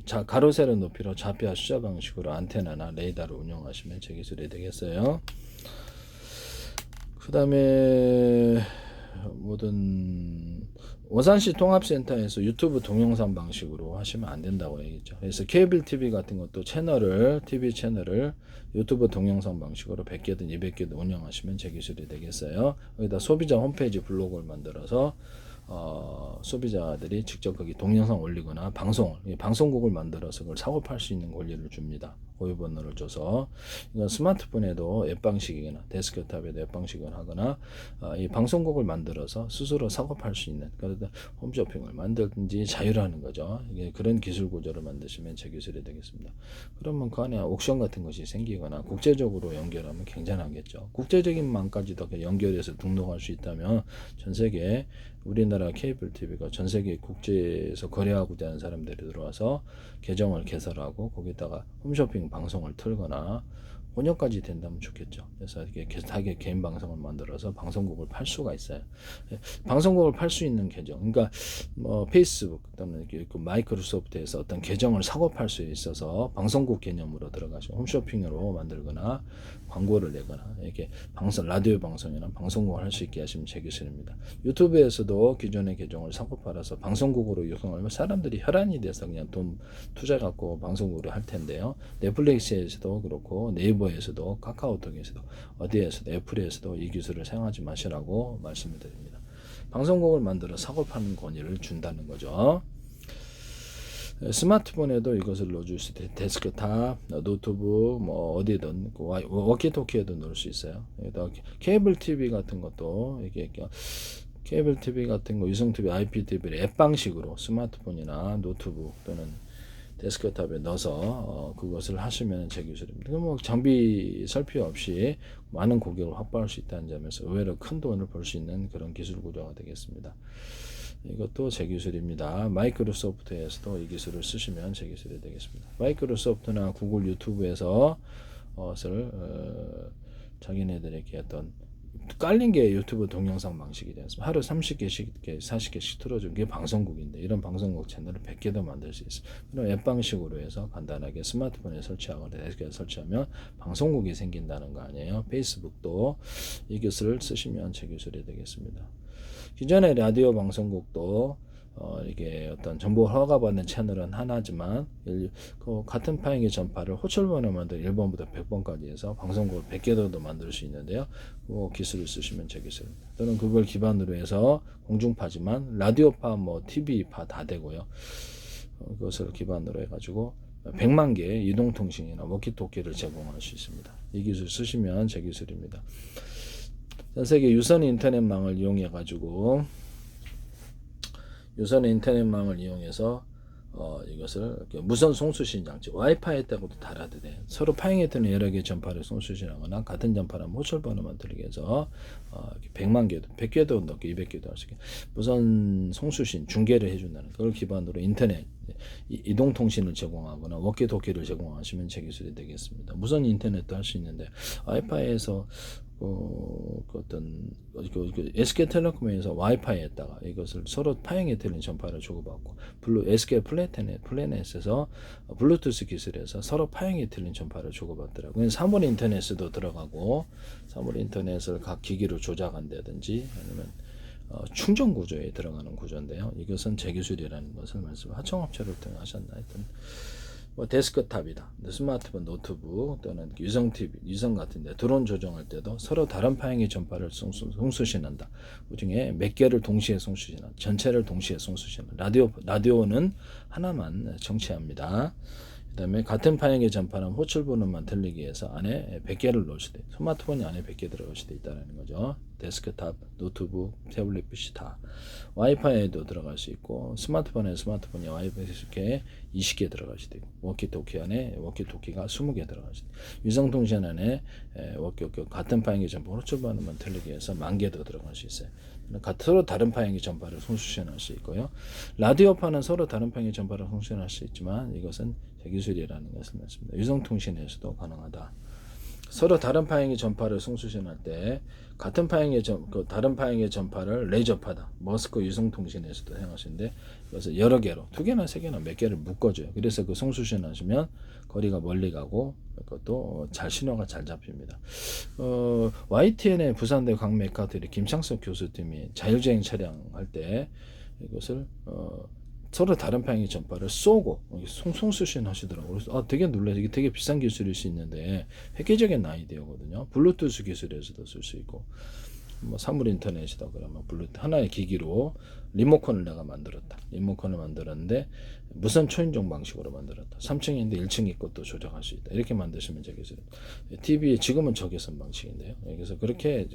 자, 가로 세로 높이로 좌표와 숫자 방식으로 안테나나 레이더를 운영하시면 제 기술이 되겠어요. 그 다음에 모든 원산시 통합센터에서 유튜브 동영상 방식으로 하시면 안 된다고 얘기했죠. 그래서 케이블 TV 같은 것도 TV 채널을 유튜브 동영상 방식으로 100개든 200개든 운영하시면 제 기술이 되겠어요. 여기다 소비자 홈페이지 블로그를 만들어서 소비자들이 직접 거기 동영상 올리거나 방송국을 만들어서 그걸 사고 팔 수 있는 권리를 줍니다. 고유번호를 줘서 이건 스마트폰에도 앱 방식이거나 데스크탑에도 앱 방식을 하거나 이 방송국을 만들어서 스스로 사고 팔 수 있는 그러다 홈쇼핑을 만들든지 자유라는 거죠. 이게 그런 기술 구조를 만드시면 제 기술이 되겠습니다. 그러면 그 안에 옥션 같은 것이 생기거나 국제적으로 연결하면 굉장하겠죠. 국제적인 망까지도 연결해서 등록할 수 있다면 전 세계 우리나라 케이블 TV가 전 세계 국제에서 거래하고자 하는 사람들이 들어와서 계정을 개설하고 거기다가 홈쇼핑 방송을 틀거나 번역까지 된다면 좋겠죠. 그래서 이렇게 자기 개인 방송을 만들어서 방송국을 팔 수가 있어요. 방송국을 팔 수 있는 계정, 그러니까 뭐 페이스북 또는 마이크로소프트에서 어떤 계정을 사고 팔 수 있어서 방송국 개념으로 들어가서 홈쇼핑으로 만들거나 광고를 내거나 이렇게 라디오 방송이나 방송국을 할 수 있게 하시면 제 기술입니다. 유튜브에서도 기존의 계정을 사고 팔아서 방송국으로 유통하면 사람들이 혈안이 돼서 그냥 돈 투자 갖고 방송국으로 할 텐데요. 넷플릭스에서도 그렇고 네이버에서도 카카오톡에서도 어디에서도 애플에서도 이 기술을 사용하지 마시라고 말씀을 드립니다. 방송국을 만들어 사고 파는 권리를 준다는 거죠. 스마트폰에도 이것을 넣어줄 수 있어요. 데스크탑, 노트북, 뭐 어디든 워키토키에도 넣을 수 있어요. 케이블 TV 같은 것도 이게 케이블 TV 같은 거, 유성 TV, IPTV를 앱 방식으로 스마트폰이나 노트북 또는 데스크탑에 넣어서 그것을 하시면 제 기술입니다. 뭐 장비 설비 없이 많은 고객을 확보할 수 있다는 점에서 의외로 큰 돈을 벌 수 있는 그런 기술 구조가 되겠습니다. 이것도 제 기술입니다. 마이크로소프트에서도 이 기술을 쓰시면 제 기술이 되겠습니다. 마이크로소프트나 구글 유튜브에서 자기네들에게 어떤 깔린 게 유튜브 동영상 방식이 되었습니다. 하루 30개씩, 40개씩 틀어준 게 방송국인데 이런 방송국 채널을 100개도 만들 수 있어요. 그럼 앱 방식으로 해서 간단하게 스마트폰에 설치하거나 데스크에 설치하면 방송국이 생긴다는 거 아니에요. 페이스북도 이 기술을 쓰시면 제 기술이 되겠습니다. 기존의 라디오 방송국도 이게 어떤 정보 허가받는 채널은 하나지만 같은 파행의 전파를 호출번호 만들 1번부터 100번까지 해서 방송국을 100개도 만들 수 있는데요. 그 기술을 쓰시면 제 기술입니다. 또는 그걸 기반으로 해서 공중파지만 라디오파, TV파 다 되고요. 그것을 기반으로 해가지고 100만 개의 이동통신이나 워키토키를 제공할 수 있습니다. 이 기술 쓰시면 제 기술입니다. 전 세계 유선 인터넷망을 이용해가지고 유선 인터넷망을 이용해서 이것을 무선 송수신 장치 와이파이에다가도 달아도 돼. 서로 파행에 뜨는 여러 개의 전파를 송수신하거나 같은 전파라면 호출번호만 들리게 해서 100만 개도 100개도 넣고 200개도 할 수 있게 무선 송수신 중계를 해준다는 그걸 기반으로 인터넷 이동통신을 제공하거나 워키토키를 제공하시면 제 기술이 되겠습니다. 무선 인터넷도 할 수 있는데 와이파이에서 SK텔레콤에서 와이파이에다가 이것을 서로 파행에 되는 전파를 주고받고 SK 플래넷에서 블루투스 기술에서 서로 파행에 되는 전파를 주고받더라고요. 사물 인터넷에도 들어가고 사물 인터넷을 각 기기로 조작한다든지 아니면 충전 구조에 들어가는 구조인데요. 이것은 제 기술이라는 것을 하청업체를 통해 하셨나 하여튼 데스크탑이다. 스마트폰, 노트북 또는 유성 TV, 유성 같은데 드론 조정할 때도 서로 다른 파행의 전파를 송수신한다. 그 중에 몇 개를 동시에 송수신한다. 전체를 동시에 송수신한다. 라디오는 하나만 정체합니다. 그 다음에 같은 파행의 전파는 호출번호만 들리기 위해서 안에 100개를 넣을 수도 있다. 스마트폰이 안에 100개 들어갈 수도 있다는 거죠. 데스크탑, 노트북, 태블릿 PC 다. 와이파이에도 들어갈 수 있고 스마트폰에 와이파이 이렇게 20개 들어갈 수도 있고 워키토키 안에 워키토키가 20개 들어갈 수 있고 위성통신 안에 워키토키 같은 파행기 전파 호출번호만 틀리기 위해서 10,000개도 들어갈 수 있어요. 서로 다른 파행기 전파를 송수신할 수 있고요. 라디오파는 서로 다른 파행기 전파를 송수신할 수 있지만 이것은 제 기술이라는 것을 말씀드립니다. 위성통신에서도 가능하다. 서로 다른 파행의 전파를 송수신할 때 같은 파행의 다른 파행의 전파를 레이저파다. 머스크 위성통신에서도 사용하시는데 그래서 여러 개로 2개나 3개나 몇 개를 묶어줘요. 그래서 그 송수신하시면 거리가 멀리 가고 그것도 신호가 잘 잡힙니다. YTN의 부산대 광메카트리 김창석 교수님이 자율주행 차량 할 때 이것을 서로 다른 방향의 전파를 쏘고 송수신 하시더라고요. 그래서 되게 놀라서 이게 되게 비싼 기술일 수 있는데 획기적인 아이디어거든요. 블루투스 기술에서도 쓸 수 있고 뭐 사물 인터넷이다 그러면 블루투스 하나의 기기로 리모컨을 내가 만들었다. 리모컨을 만들었는데 무선 초인종 방식으로 만들었다. 3층인데 1층 것도 조작할 수 있다. 이렇게 만드시면 제 기술. TV 지금은 적외선 방식인데요. 그래서 그렇게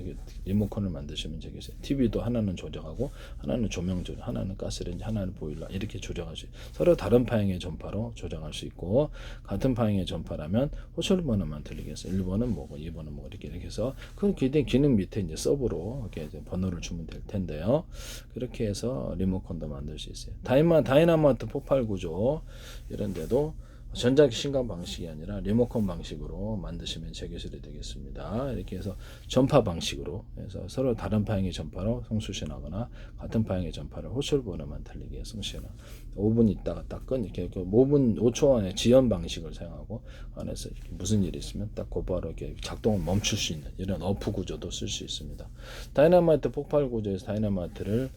리모컨을 만드시면 제 기술. TV도 하나는 조작하고 하나는 조명 조작, 하나는 가스레인지, 하나는 보일러 이렇게 조작할 수 있어요. 서로 다른 파형의 전파로 조작할 수 있고 같은 파형의 전파라면 호출 번호만 틀리겠어요. 1번은 뭐고 2번은 뭐 이렇게 해서 그 기능 밑에 이제 서브로 이렇게 이제 번호를 주면 될 텐데요. 그렇게 해서 리모컨도 만들 수 있어요. 다이나마이트 폭발 구조 이런 데도 전자기 신간 방식이 아니라 리모컨 방식으로 만드시면 제 기술이 되겠습니다. 이렇게 해서 전파 방식으로 해서 서로 다른 파형의 전파로 송수신하거나 같은 파형의 전파를 호출 번호만 틀리게 해서 송수신하거나 5분 있다가 딱 이렇게 5초 안에 지연 방식을 사용하고 안에서 이렇게 무슨 일이 있으면 딱 곧바로 이렇게 작동을 멈출 수 있는 이런 어프 구조도 쓸 수 있습니다. 다이나마이트 폭발 구조에서 다이나마이트를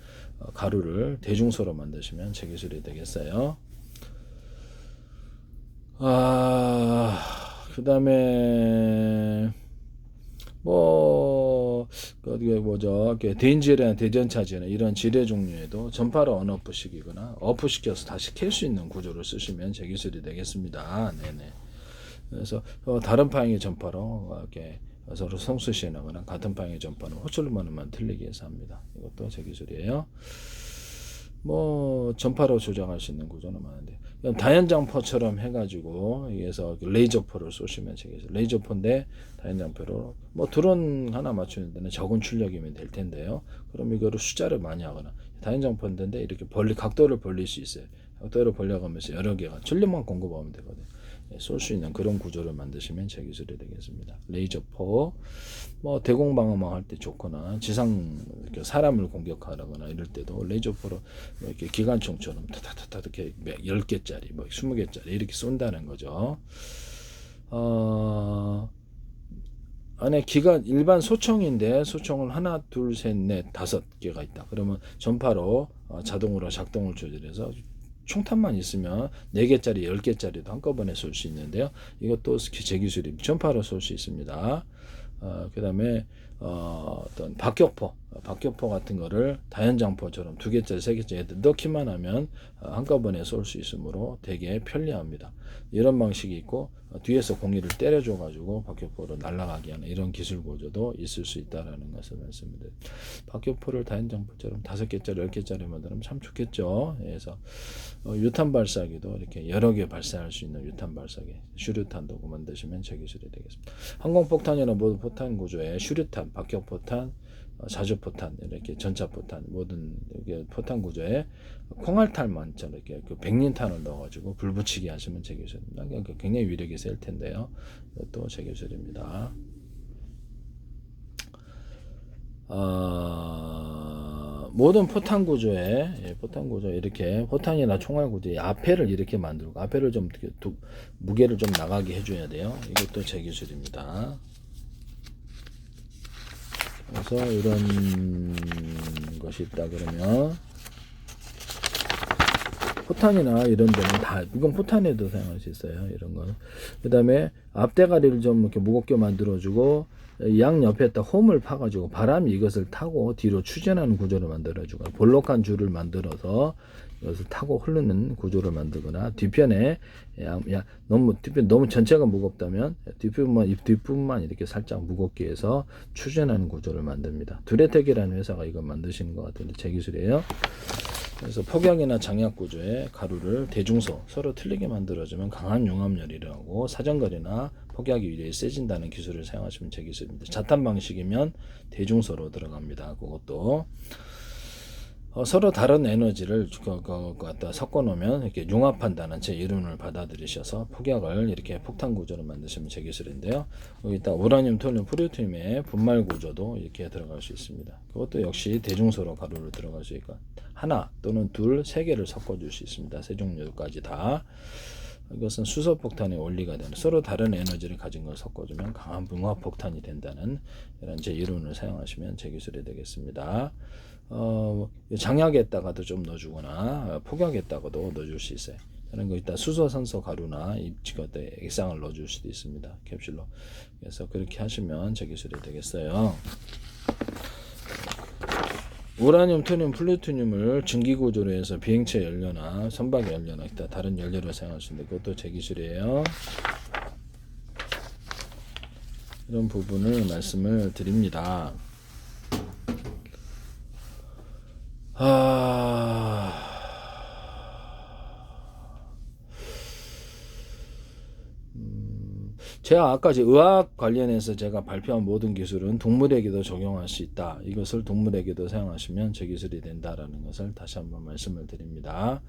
가루를 대중소로 만드시면 제 기술이 되겠어요. 그 다음에 대인지뢰나 대전차지나 이런 지뢰 종류에도 전파를 언오프시키거나 오프시켜서 다시 켤 수 있는 구조를 쓰시면 제 기술이 되겠습니다. 네네. 그래서 다른 파형의 전파로 이렇게 서로 송수신하거나 같은 방향의 전파는 호출번호만 틀리게 해서 합니다. 이것도 제 기술이에요. 전파로 조작할 수 있는 구조는 많은데 다연장포처럼 해가지고 여기서 레이저포를 쏘시면 제 기술. 레이저포인데 다연장포로 드론 하나 맞추는 데는 적은 출력이면 될 텐데요. 그럼 이거를 숫자를 많이 하거나 다연장포인데 이렇게 각도를 벌릴 수 있어요. 각도를 벌려가면서 여러 개가 출력만 공급하면 되거든요. 쏠 수 있는 그런 구조를 만드시면 제 기술이 되겠습니다. 레이저포, 대공방어망 할 때 좋거나 사람을 공격하거나 이럴 때도 레이저포로 이렇게 기관총처럼 타타타타 이렇게 10개짜리, 20개짜리 이렇게 쏜다는 거죠. 안에 일반 소총인데 소총을 하나, 둘, 셋, 넷, 5개가 있다. 그러면 전파로 자동으로 작동을 조절해서 총탄만 있으면 4개짜리, 10개짜리도 한꺼번에 쏠 수 있는데요. 이것도 제 기술이 전파로 쏠 수 있습니다. 그 다음에 어떤 박격포 같은 거를 다연장포처럼 2개짜리, 3개짜리 넣기만 하면 한꺼번에 쏠 수 있으므로 되게 편리합니다. 이런 방식이 있고 뒤에서 공기를 때려줘 가지고 박격포를 날아가게 하는 이런 기술 구조도 있을 수 있다라는 것을 말씀드립니다. 박격포를 다연장포처럼 5개짜리, 10개짜리 만들면 참 좋겠죠. 그래서 유탄 발사기도 이렇게 여러 개 발사할 수 있는 유탄 발사기, 슈류탄도 만드시면 제 기술이 되겠습니다. 항공폭탄이나 모든 포탄 구조에 슈류탄, 박격포탄, 자주포탄, 이렇게 전차포탄, 모든 포탄 구조에 콩알탄만처럼 이렇게 백린탄을 넣어가지고 불 붙이게 하시면 제 기술입니다. 굉장히 위력이 셀 텐데요. 이것도 제 기술입니다. 모든 포탄 구조에 이렇게 포탄이나 총알 구조에 앞에를 이렇게 만들고 앞에를 좀 무게를 좀 나가게 해줘야 돼요. 이것도 제 기술입니다. 그래서 이런 것이 있다 그러면 포탄이나 이런 데는 다 이건 포탄에도 사용할 수 있어요. 이런 거. 그다음에 앞대가리를 좀 이렇게 무겁게 만들어주고 양 옆에다 홈을 파가지고 바람이 이것을 타고 뒤로 추진하는 구조를 만들어주고 볼록한 줄을 만들어서 이것을 타고 흐르는 구조를 만들거나 뒤편에 너무 뒷편 너무 전체가 무겁다면 뒷부분만 이렇게 살짝 무겁게 해서 추진하는 구조를 만듭니다. 두레텍이라는 회사가 이거 만드시는 것 같은데 제 기술이에요. 그래서 폭약이나 장약 구조의 가루를 대중소 서로 틀리게 만들어주면 강한 융합열이라고 사정거리나 폭약이 위력이 세진다는 기술을 사용하시면 제 기술입니다. 자탄 방식이면 대중소로 들어갑니다. 그것도 서로 다른 에너지를 갖다 섞어 놓으면 이렇게 융합한다는 제 이론을 받아들이셔서 폭약을 이렇게 폭탄 구조로 만드시면 제 기술인데요. 여기다 우라늄, 톨륨, 프루토늄의 분말 구조도 이렇게 들어갈 수 있습니다. 그것도 역시 대중소로 가루를 들어갈 수 있고 하나 또는 둘, 세 개를 섞어 줄 수 있습니다. 세 종류까지 다. 이것은 수소폭탄의 원리가 되는 서로 다른 에너지를 가진 걸 섞어주면 강한 융합폭탄이 된다는 이런 제 이론을 사용하시면 제 기술이 되겠습니다. 장약에다가도 좀 넣어주거나 폭약에다가도 넣어줄 수 있어요. 그런 거 이따 수소산소 가루나 입지거때 액상을 넣어줄 수도 있습니다. 캡슐로. 그래서 그렇게 하시면 제 기술이 되겠어요. 우라늄, 토늄, 플루토늄을 증기구조로 해서 비행체 연료나 선박 연료나 이따 다른 연료를 사용할 수 있는데 그것도 제 기술이에요. 이런 부분을 말씀을 드립니다. 제가 아까 의학 관련해서 제가 발표한 모든 기술은 동물에게도 적용할 수 있다. 이것을 동물에게도 사용하시면 제 기술이 된다라는 것을 다시 한번 말씀을 드립니다.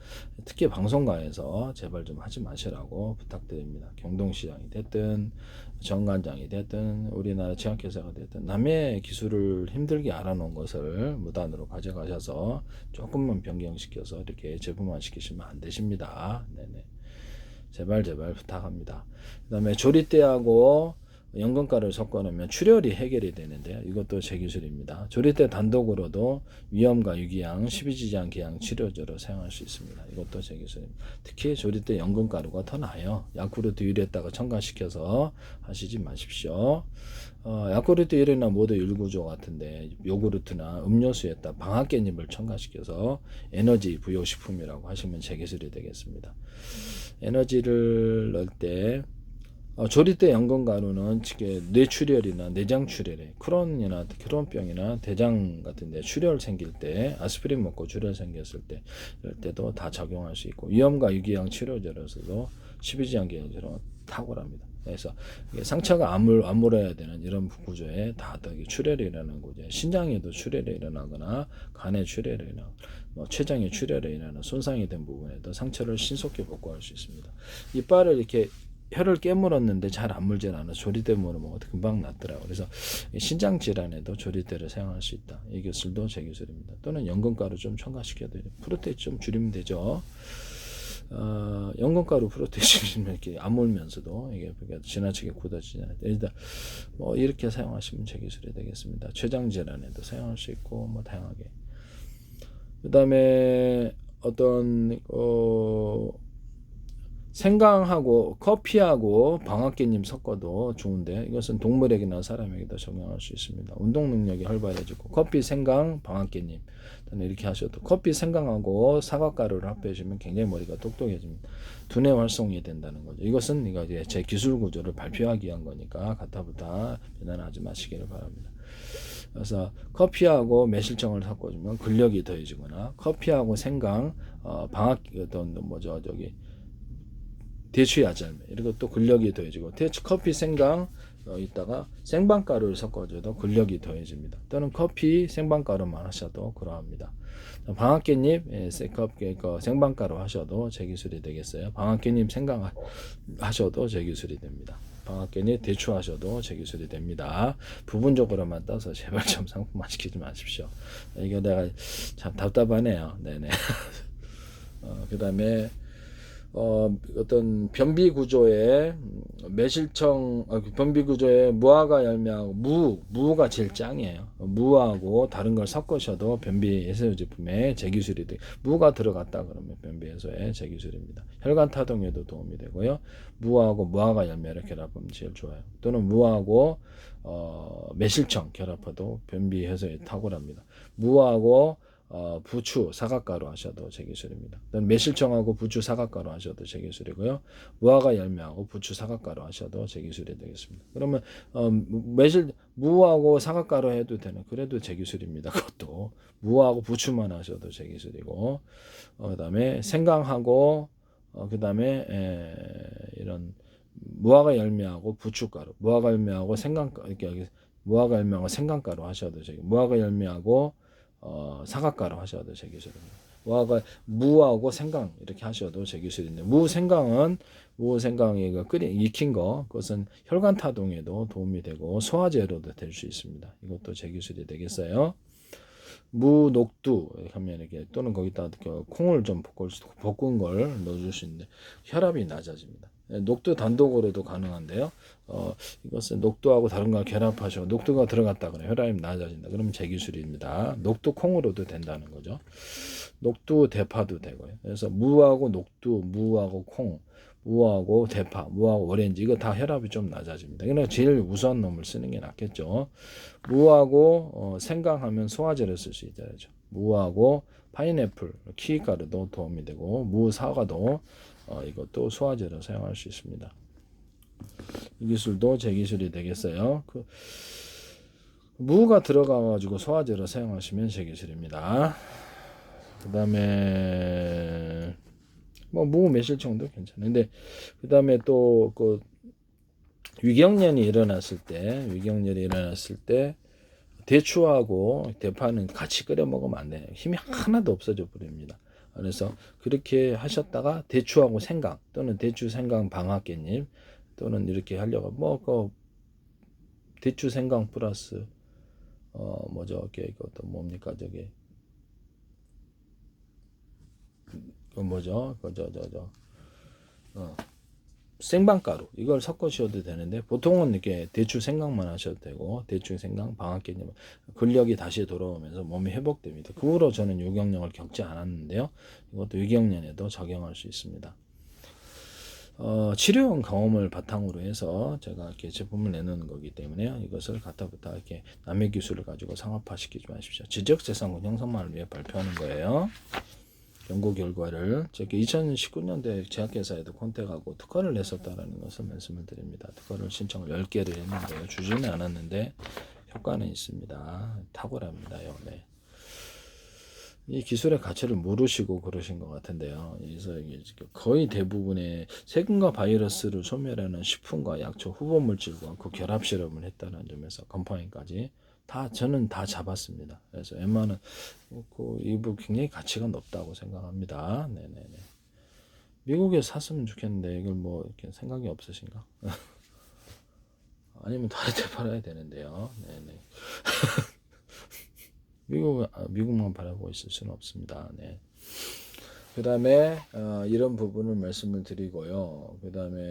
특히 방송가에서 제발 좀 하지 마시라고 부탁드립니다. 경동시장이 됐든 정관장이 됐든 우리나라 제약회사가 됐든 남의 기술을 힘들게 알아놓은 것을 무단으로 가져가셔서 조금만 변경시켜서 이렇게 제품화 시키시면 안 되십니다. 네네. 제발 부탁합니다. 그 다음에 조리대하고 연근가루를 섞어놓으면 출혈이 해결이 되는데요. 이것도 제 기술입니다. 조리대 단독으로도 위염과 유기양, 십이지장 기양 치료제로 사용할 수 있습니다. 이것도 제 기술입니다. 특히 조리대 연근가루가 더 나아요. 야쿠르트 유리에다가 첨가시켜서 하시지 마십시오. 야쿠르트 유리나 모두 율구조 같은데 요구르트나 음료수에다 방앗깻잎을 첨가시켜서 에너지 부여식품이라고 하시면 제 기술이 되겠습니다. 에너지를 넣을 때 조리대 연근가루는 뇌출혈이나 내장출혈에 크론병이나 대장 같은 데 출혈 생길 때 아스피린 먹고 출혈 생겼을 때 이럴 때도 다 적용할 수 있고 위염과 유기양 치료제로서도 십이지장기처럼 탁월합니다. 그래서 상처가 암울해야 되는 이런 구조에 다 출혈이 일어나는 구조에 신장에도 출혈이 일어나거나 간에 출혈이 일어나거나 췌장에 출혈이 일어나는 손상이 된 부분에도 상처를 신속히 복구할 수 있습니다. 이빨을 이렇게 혀를 깨물었는데 잘 안 물질 않아 조리대 물으면 금방 낫더라고요. 그래서 신장 질환에도 조리대를 사용할 수 있다. 이 기술도 제 기술입니다. 또는 연근가루 좀 첨가시켜도 프로테인 좀 줄이면 되죠. 연근가루 프로테인 이렇게 안 물면서도 이게 지나치게 굳어지지 않아요. 일단 이렇게 사용하시면 제 기술이 되겠습니다. 췌장 질환에도 사용할 수 있고 다양하게. 그 다음에 어떤 생강하고 커피하고 방앗깻잎 섞어도 좋은데 이것은 동물에게나 사람에게도 적용할 수 있습니다. 운동 능력이 활발해지고 커피, 생강, 방앗깻잎 이렇게 하셔도 커피, 생강하고 사과가루를 합해주면 굉장히 머리가 똑똑해집니다. 두뇌 활성이 된다는 거죠. 이것은 이제 제 기술 구조를 발표하기 위한 거니까 가타부타 비난하지 마시기를 바랍니다. 그래서 커피하고 매실청을 섞어주면 근력이 더해지거나 커피하고 생강, 대추야채 이런 것도 근력이 더해지고 커피 생강 이따가 생방가루를 섞어줘도 근력이 더해집니다. 또는 커피 생방가루만 하셔도 그러합니다. 방앗깻잎 생방가루 하셔도 제 기술이 되겠어요. 방앗깻잎 생강 하셔도 제 기술이 됩니다. 방앗깻잎 대추 하셔도 제 기술이 됩니다. 부분적으로만 따서 제발 좀 상품화 시키지 마십시오. 이거 내가 참 답답하네요. 네네. 그 다음에 어떤 변비 구조에 변비 구조에 무화과 열매하고 무가 제일 짱이에요. 무하고 다른 걸 섞으셔도 변비 해소 제품에 제 기술이 돼. 무가 들어갔다 그러면 변비 해소에 제 기술입니다. 혈관 타동에도 도움이 되고요. 무하고 무화과 열매를 결합하면 제일 좋아요. 또는 무하고 매실청 결합해도 변비 해소에 탁월합니다. 무하고 부추, 사각가루 하셔도 제 기술입니다. 매실청하고 부추, 사각가루 하셔도 제 기술이고요. 무화과 열매하고 부추, 사각가루 하셔도 제 기술이 되겠습니다. 그러면 무하고 사각가루 해도 되는 그래도 제 기술입니다. 그것도 무하고 부추만 하셔도 제 기술이고 그다음에 생강하고 그다음에 이런 무화과 열매하고 부추가루, 무화과 열매하고 생강가루 이렇게 무화과 열매하고 생강가루 하셔도 되고 무화과 열매하고 사각가루 하셔도 제 기술입니다. 무하고 생강 이렇게 하셔도 제 기술인데 무생강이 익힌 거 그것은 혈관 타동에도 도움이 되고 소화제로도 될 수 있습니다. 이것도 제 기술이 되겠어요. 무녹두 하면 이렇게 또는 거기다 콩을 좀 볶은 걸 넣어줄 수 있는데 혈압이 낮아집니다. 녹두 단독으로도 가능한데요. 이것은 녹두하고 다른 거 결합하셔. 녹두가 들어갔다 그래 혈압이 낮아진다. 그러면 제 기술입니다. 녹두 콩으로도 된다는 거죠. 녹두 대파도 되고요. 그래서 무하고 녹두, 무하고 콩, 무하고 대파, 무하고 오렌지 이거 다 혈압이 좀 낮아집니다. 그러나 제일 우수한 놈을 쓰는 게 낫겠죠. 무하고 생강하면 소화제를 쓸 수 있죠. 무하고 파인애플, 키위가루도 도움이 되고 무사과도 이것도 소화제로 사용할 수 있습니다. 이 기술도 제 기술이 되겠어요. 무가 들어가가지고 소화제로 사용하시면 제 기술입니다. 그 다음에 무 매실청도 괜찮은데 그 다음에 또 위경련이 일어났을 때 대추하고 대파는 같이 끓여 먹으면 안 돼요. 힘이 하나도 없어져 버립니다. 그래서 그렇게 하셨다가 대추하고 생강 또는 대추 생강 방앗개잎 또는 이렇게 하려고 대추 생강 플러스 이것도 뭡니까 생방가루 이걸 섞으셔도 되는데 보통은 이렇게 대추 생강만 하셔도 되고 대추 생강 방앗개잎 근력이 다시 돌아오면서 몸이 회복됩니다. 그 후로 저는 유경련을 겪지 않았는데요. 이것도 유경련에도 적용할 수 있습니다. 치료용 경험을 바탕으로 해서 제가 이렇게 제품을 내놓는 거기 때문에요. 이것을 갖다부터 이렇게 남의 기술을 가지고 상업화시키지 마십시오. 지적재산권 형성만을 위해 발표하는 거예요. 연구 결과를 저기 2019년도에 제약회사에도 컨택하고 특허를 냈었다라는 것을 말씀을 드립니다. 특허를 신청을 10개를 했는데요. 주지는 않았는데 효과는 있습니다. 탁월합니다요. 네. 이 기술의 가치를 모르시고 그러신 것 같은데요. 그래서 거의 대부분의 세균과 바이러스를 소멸하는 식품과 약초 후보 물질과 그 결합 실험을 했다는 점에서 컴파인까지 저는 다 잡았습니다. 그래서 웬만한 이부 굉장히 가치가 높다고 생각합니다. 네네네. 미국에서 샀으면 좋겠는데 이걸 이렇게 생각이 없으신가? 아니면 다른 데 팔아야 되는데요. 네네. 미국만 바라보고 있을 수는 없습니다. 네. 그 다음에 이런 부분을 말씀을 드리고요. 그 다음에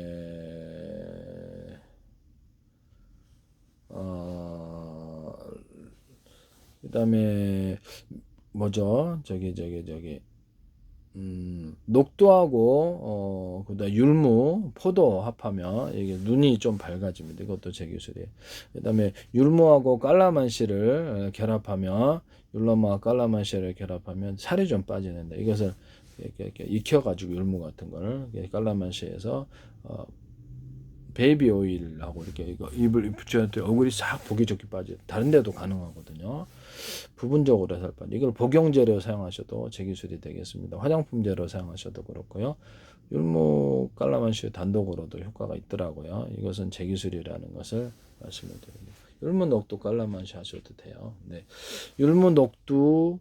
녹두하고 그다음 율무, 포도 합하면 이게 눈이 좀 밝아집니다. 이것도 제 기술이에요. 그다음에 율무하고 깔라만시를 결합하면 살이 좀 빠지는데 이것을 이렇게 익혀가지고 율무 같은 거를 깔라만시에서 베이비 오일하고 이렇게 입을 붙여도 얼굴이 싹 보기 좋게 빠져. 다른 데도 가능하거든요. 부분적으로 살 빠져. 이걸 복용제로 사용하셔도 제 기술이 되겠습니다. 화장품제로 사용하셔도 그렇고요. 율무 깔라만시 단독으로도 효과가 있더라고요. 이것은 제 기술이라는 것을 말씀을 드립니다. 율무 녹두 깔라만시 하셔도 돼요. 네. 율무 녹두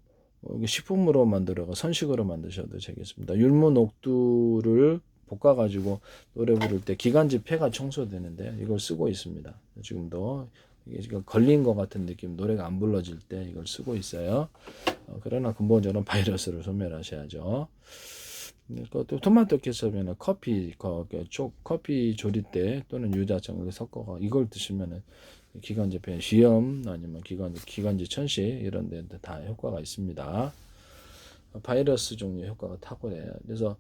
식품으로 만들어가 선식으로 만드셔도 되겠습니다. 율무 녹두를 볶아가지고 노래 부를 때 기관지 폐가 청소되는데 이걸 쓰고 있습니다. 지금도 이게 지금 걸린 것 같은 느낌, 노래가 안 불러질 때 이걸 쓰고 있어요. 그러나 근본적으로 바이러스를 소멸하셔야죠. 또 토마토 케첩이나 커피 조리 때 또는 유자청을 섞어가 이걸 드시면은 기관지 폐 시염 아니면 기관지 천식 이런 데 다 효과가 있습니다. 바이러스 종류 효과가 탁월해요. 그래서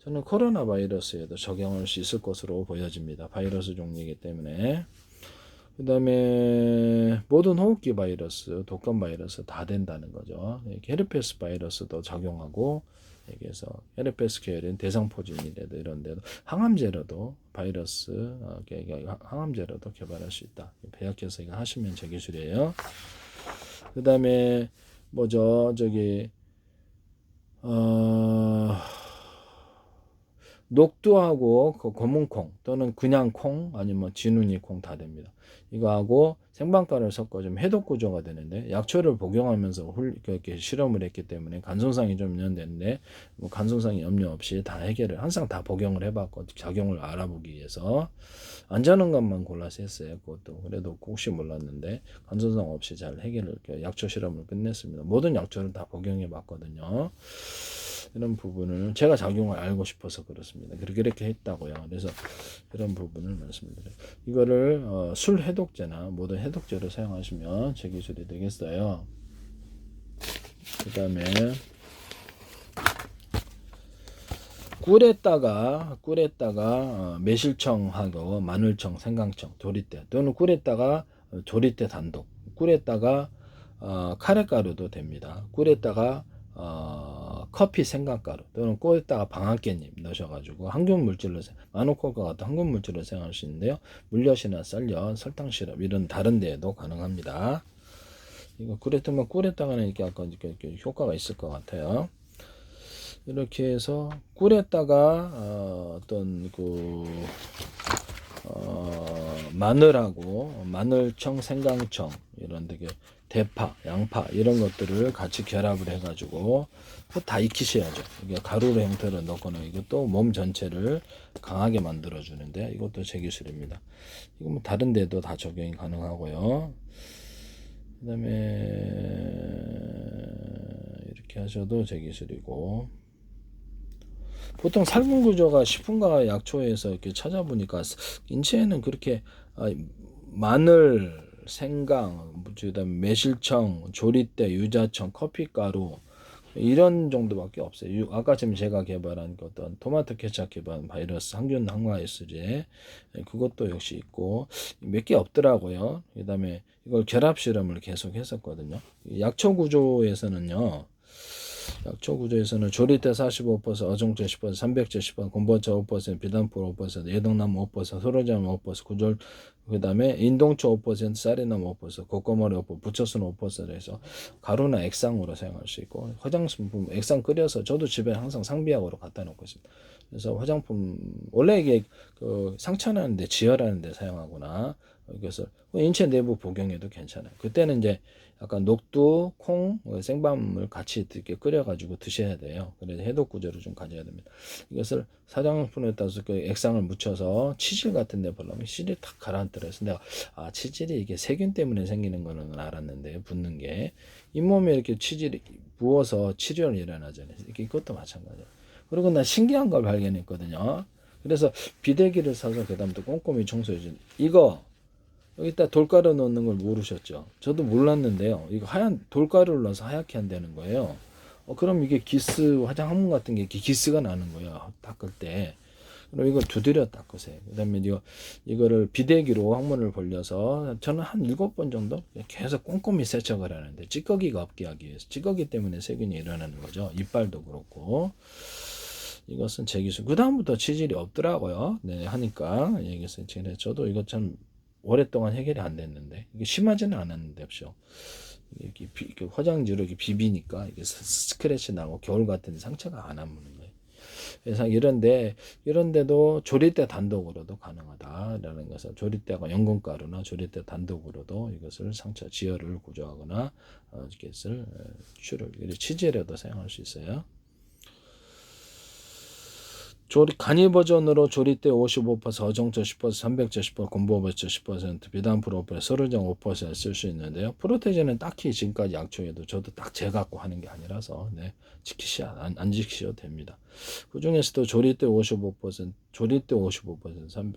저는 코로나 바이러스에도 적용할 수 있을 것으로 보여집니다. 바이러스 종류이기 때문에. 그다음에 모든 호흡기 바이러스, 독감 바이러스 다 된다는 거죠. 헤르페스 바이러스도 작용하고, 여기에서 헤르페스 계열인 대상포진이라도 이런 데도 항암제로도 바이러스, 항암제로도 개발할 수 있다. 배약해서 이거 하시면 제 기술이에요. 그다음에 뭐죠? 녹두하고 그 검은콩 또는 그냥 콩 아니면 진우니 콩 다 됩니다. 이거하고 생방가를 섞어주면 해독 구조가 되는데, 약초를 복용하면서 이렇게 실험을 했기 때문에 간손상이 좀 염려되는데, 뭐 간손상이 염려 없이 다 해결을 항상 다 복용을 해봤고 작용을 알아보기 위해서 안전한 것만 골라서 했어요. 그것도 그래도 혹시 몰랐는데 간손상 없이 잘 해결을, 약초 실험을 끝냈습니다. 모든 약초를 다 복용해봤거든요. 이런 부분을 제가 작용을 알고 싶어서 그렇습니다. 그렇게 했다고요. 그래서 이런 부분을 말씀드려요. 이거를 술 해독제나 모든 해독제로 사용하시면 제 기술이 되겠어요. 그 다음에 꿀에다가 매실청하고 마늘청, 생강청, 조리대 또는 꿀에다가 조리대 단독, 꿀에다가 카레가루도 됩니다. 꿀에다가 커피 생강가루 또는 꿀에다가 방앗개잎 넣으셔가지고 항균 물질로, 마누콜과 같은 항균 물질로 사용할 수 있는데요. 물엿이나 쌀엿, 설탕 시럽 이런 다른 데에도 가능합니다. 이거 꿀에다가는 이렇게 약간 이렇게 효과가 있을 것 같아요. 이렇게 해서 꿀에다가 어떤 마늘하고 마늘청, 생강청 이런 되게 대파, 양파 이런 것들을 같이 결합을 해가지고 다 익히셔야죠. 이게 가루로 형태로 넣거나 이것도 몸 전체를 강하게 만들어 주는데 이것도 제 기술입니다. 이거 뭐 다른 데도 다 적용이 가능하고요. 그다음에 이렇게 하셔도 제 기술이고, 보통 살균 구조가 식품과 약초에서 이렇게 찾아보니까 인체에는 그렇게 마늘, 생강, 그다음에 매실청, 조리대, 유자청, 커피가루 이런 정도밖에 없어요. 아까 지금 제가 개발한 어떤 토마토 케첩 개발한 바이러스 항균 항화에스제 그것도 역시 있고 몇 개 없더라고요. 그다음에 이걸 결합 실험을 계속 했었거든요. 약초 구조에서는요. 약초 구조에서는 조리대 45%, 어종제 10%, 삼백제 10%, 곰보차 5%, 비단풀 5%, 예동나무 5%, 소로자무 5%, 구절 그다음에 인동초 5%, 쌀이나무 5%, 고구마리 5%, 부처순 5%를 해서 가루나 액상으로 사용할 수 있고, 화장품 액상 끓여서 저도 집에 항상 상비약으로 갖다 놓고 있습니다. 그래서 화장품 원래 이게 그 상처나는데 지혈하는데 사용하거나 이것을 인체 내부 복용해도 괜찮아요. 그때는 이제 약간 녹두, 콩, 생밤을 같이 이렇게 끓여가지고 드셔야 돼요. 그래서 해독 구조를 좀 가져야 됩니다. 이것을 사장품에 따라서 그 액상을 묻혀서 치질 같은 데 보려면 치질이 탁 가라앉더라고요. 내가 치질이 이게 세균 때문에 생기는 거는 알았는데 붓는 게 잇몸에 이렇게 치질이 부어서 치료를 일어나잖아요. 이것도 마찬가지예요. 그리고 나 신기한 걸 발견했거든요. 그래서 비데기를 사서 그다음부터 꼼꼼히 청소해준 이거 여기다 돌가루 넣는 걸 모르셨죠? 저도 몰랐는데요. 이거 하얀 돌가루를 넣어서 하얗게 한다는 거예요. 그럼 이게 기스 화장 항문 같은 게 기스가 나는 거예요. 닦을 때. 그럼 이걸 두드려 닦으세요. 그다음에 이거를 비데기로 항문을 벌려서 저는 한 7번 정도 계속 꼼꼼히 세척을 하는데 찌꺼기가 없게 하기 위해서. 찌꺼기 때문에 세균이 일어나는 거죠. 이빨도 그렇고. 이것은 제 기술. 그 다음부터 치질이 없더라고요. 네, 하니까 얘기했어요. 저도 이거 참 오랫동안 해결이 안 됐는데 이게 심하지는 않았는데 이렇게 화장지로 이렇게 비비니까 이게 스크래치 나고 겨울 같은 상처가 안 아무는 거예요. 그래서 이런데도 조리대 단독으로도 가능하다라는 것을, 조리대가 연근가루나 조리대 단독으로도 이것을 상처 지혈을 구조하거나 이것을 치질에도 사용할 수 있어요. 간이 버전으로 조리대 55%, 어종초 10%, 삼백제 10%, 곰보배추 10%, 비단풀 5%, 서르정 5% 쓸 수 있는데요. 프로테제는 딱히 지금까지 약초에도 저도 딱 제 갖고 하는 게 아니라서 안 지키셔도 됩니다. 그 중에서도 조리대 55%,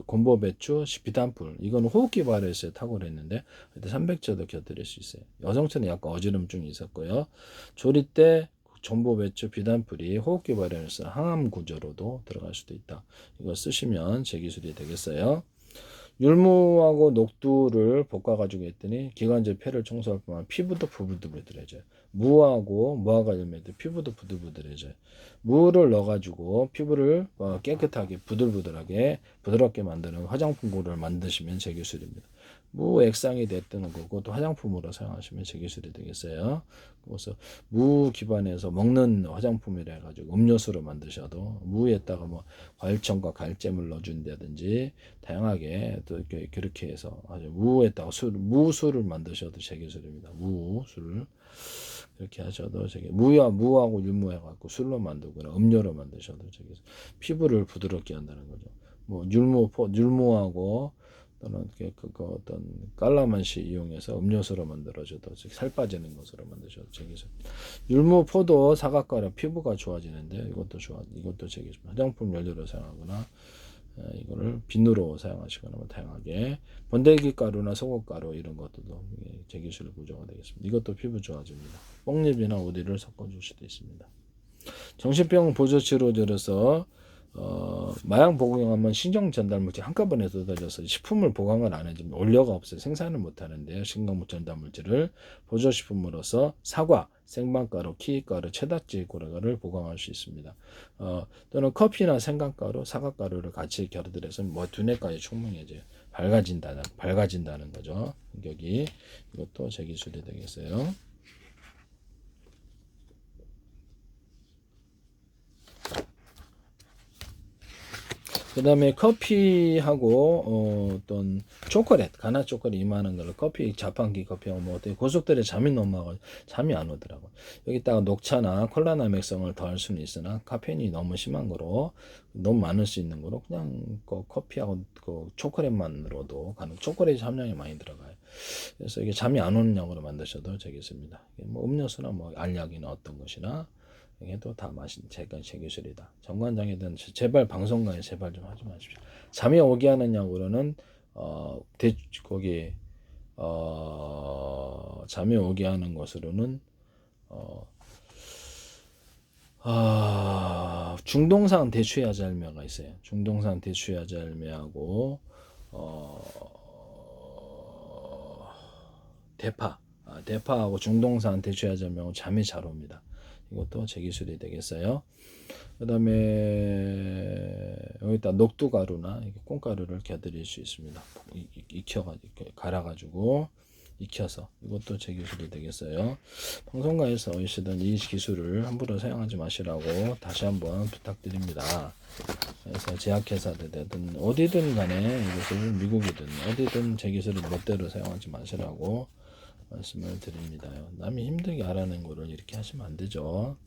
곰보배추, 비단풀 이거는 호흡기 발효에서 탁월했는데 삼백제도 곁들일 수 있어요. 여성체는 약간 어지럼증이 있었고요. 조리대 전보 배추 비단풀이 호흡기 발현에서 항암 구조로도 들어갈 수도 있다. 이거 쓰시면 제 기술이 되겠어요. 율무하고 녹두를 볶아가지고 했더니 기관지 폐를 청소할 뿐만 피부도 부들부들해져요. 무하고 열매도 피부도 부들부들해져요. 무를 넣어가지고 피부를 깨끗하게 부들부들하게 부드럽게 만드는 화장품고를 만드시면 제 기술입니다. 무 액상이 됐던 거고 또 화장품으로 사용하시면 제 기술이 되겠어요. 그래서 무 기반에서 먹는 화장품이라 해가지고 음료수로 만드셔도 무에다가 뭐 과일청과 갈잼을 넣어준다든지 다양하게 또 이렇게 그렇게 해서 아주 무에다가 무술을 만드셔도 제 기술입니다. 무술 그렇게 하셔도 되게 무하고 율무해갖고 술로 만들거나 음료로 만드셔도 되게 피부를 부드럽게 한다는 거죠. 뭐 율무하고 또는 그 어떤 깔라만시 이용해서 음료수로 만들어줘도 살 빠지는 것으로 만드셔도 되게 율무포도 사각가루 피부가 좋아지는데 이것도 되게 화장품 연료로 사용하거나 이거를 비누로 사용하시거나 뭐 다양하게 번데기 가루나 소금가루 이런 것들도 제기술 구조가 되겠습니다. 이것도 피부 좋아집니다. 뽕잎이나 오디를 섞어줄 수도 있습니다. 정신병 보조 치료제로서 마약 복용하면 신경 전달 물질 한꺼번에 쏟아져서 식품을 보관을 안 해주면 원료가 없어요. 생산을 못 하는데요. 신경 전달 물질을 보조식품으로서 사과, 생강가루, 키위가루, 체다찌 고래가루를 보관할 수 있습니다. 또는 커피나 생강가루, 사과가루를 같이 결합해서 뭐 두뇌까지 충분해져요. 밝아진다는 거죠. 여기 이것도 제 기술이 되겠어요. 그 다음에 커피하고 어떤 초콜릿, 가나 초콜릿 이만한 걸 커피, 자판기 커피하고 뭐 어때 고속들에 잠이 너무 와서 잠이 안 오더라고. 여기다가 녹차나 콜라나 맥성을 더할 수는 있으나 카페인이 너무 심한 거로 너무 많을 수 있는 거로 그냥 그 커피하고 그 초콜릿만으로도 가능. 초콜릿 함량이 많이 들어가요. 그래서 이게 잠이 안 오는 양으로 만드셔도 되겠습니다. 뭐 음료수나 뭐 알약이나 어떤 것이나 이게도 다 제가 제 기술이다. 정관장이든 제발 방송가에 제발 좀 하지 마십시오. 잠이 오게 하는 약으로는 거기 잠이 오게 하는 것으로는 중동산 대추야자알매가 있어요. 중동산 대추야자알매하고 대파하고 중동산 대추야자알매하고 잠이 잘 옵니다. 이것도 제 기술이 되겠어요. 그 다음에 여기다 녹두가루나 콩가루를 곁들일 수 있습니다. 갈아가지고 익혀서 이것도 제 기술이 되겠어요. 방송가에서 어디시든 이 기술을 함부로 사용하지 마시라고 다시 한번 부탁드립니다. 그래서 제약회사든 어디든 간에 이것을 미국이든 어디든 제 기술을 멋대로 사용하지 마시라고 말씀을 드립니다. 남이 힘들게 하라는 거를 이렇게 하시면 안 되죠.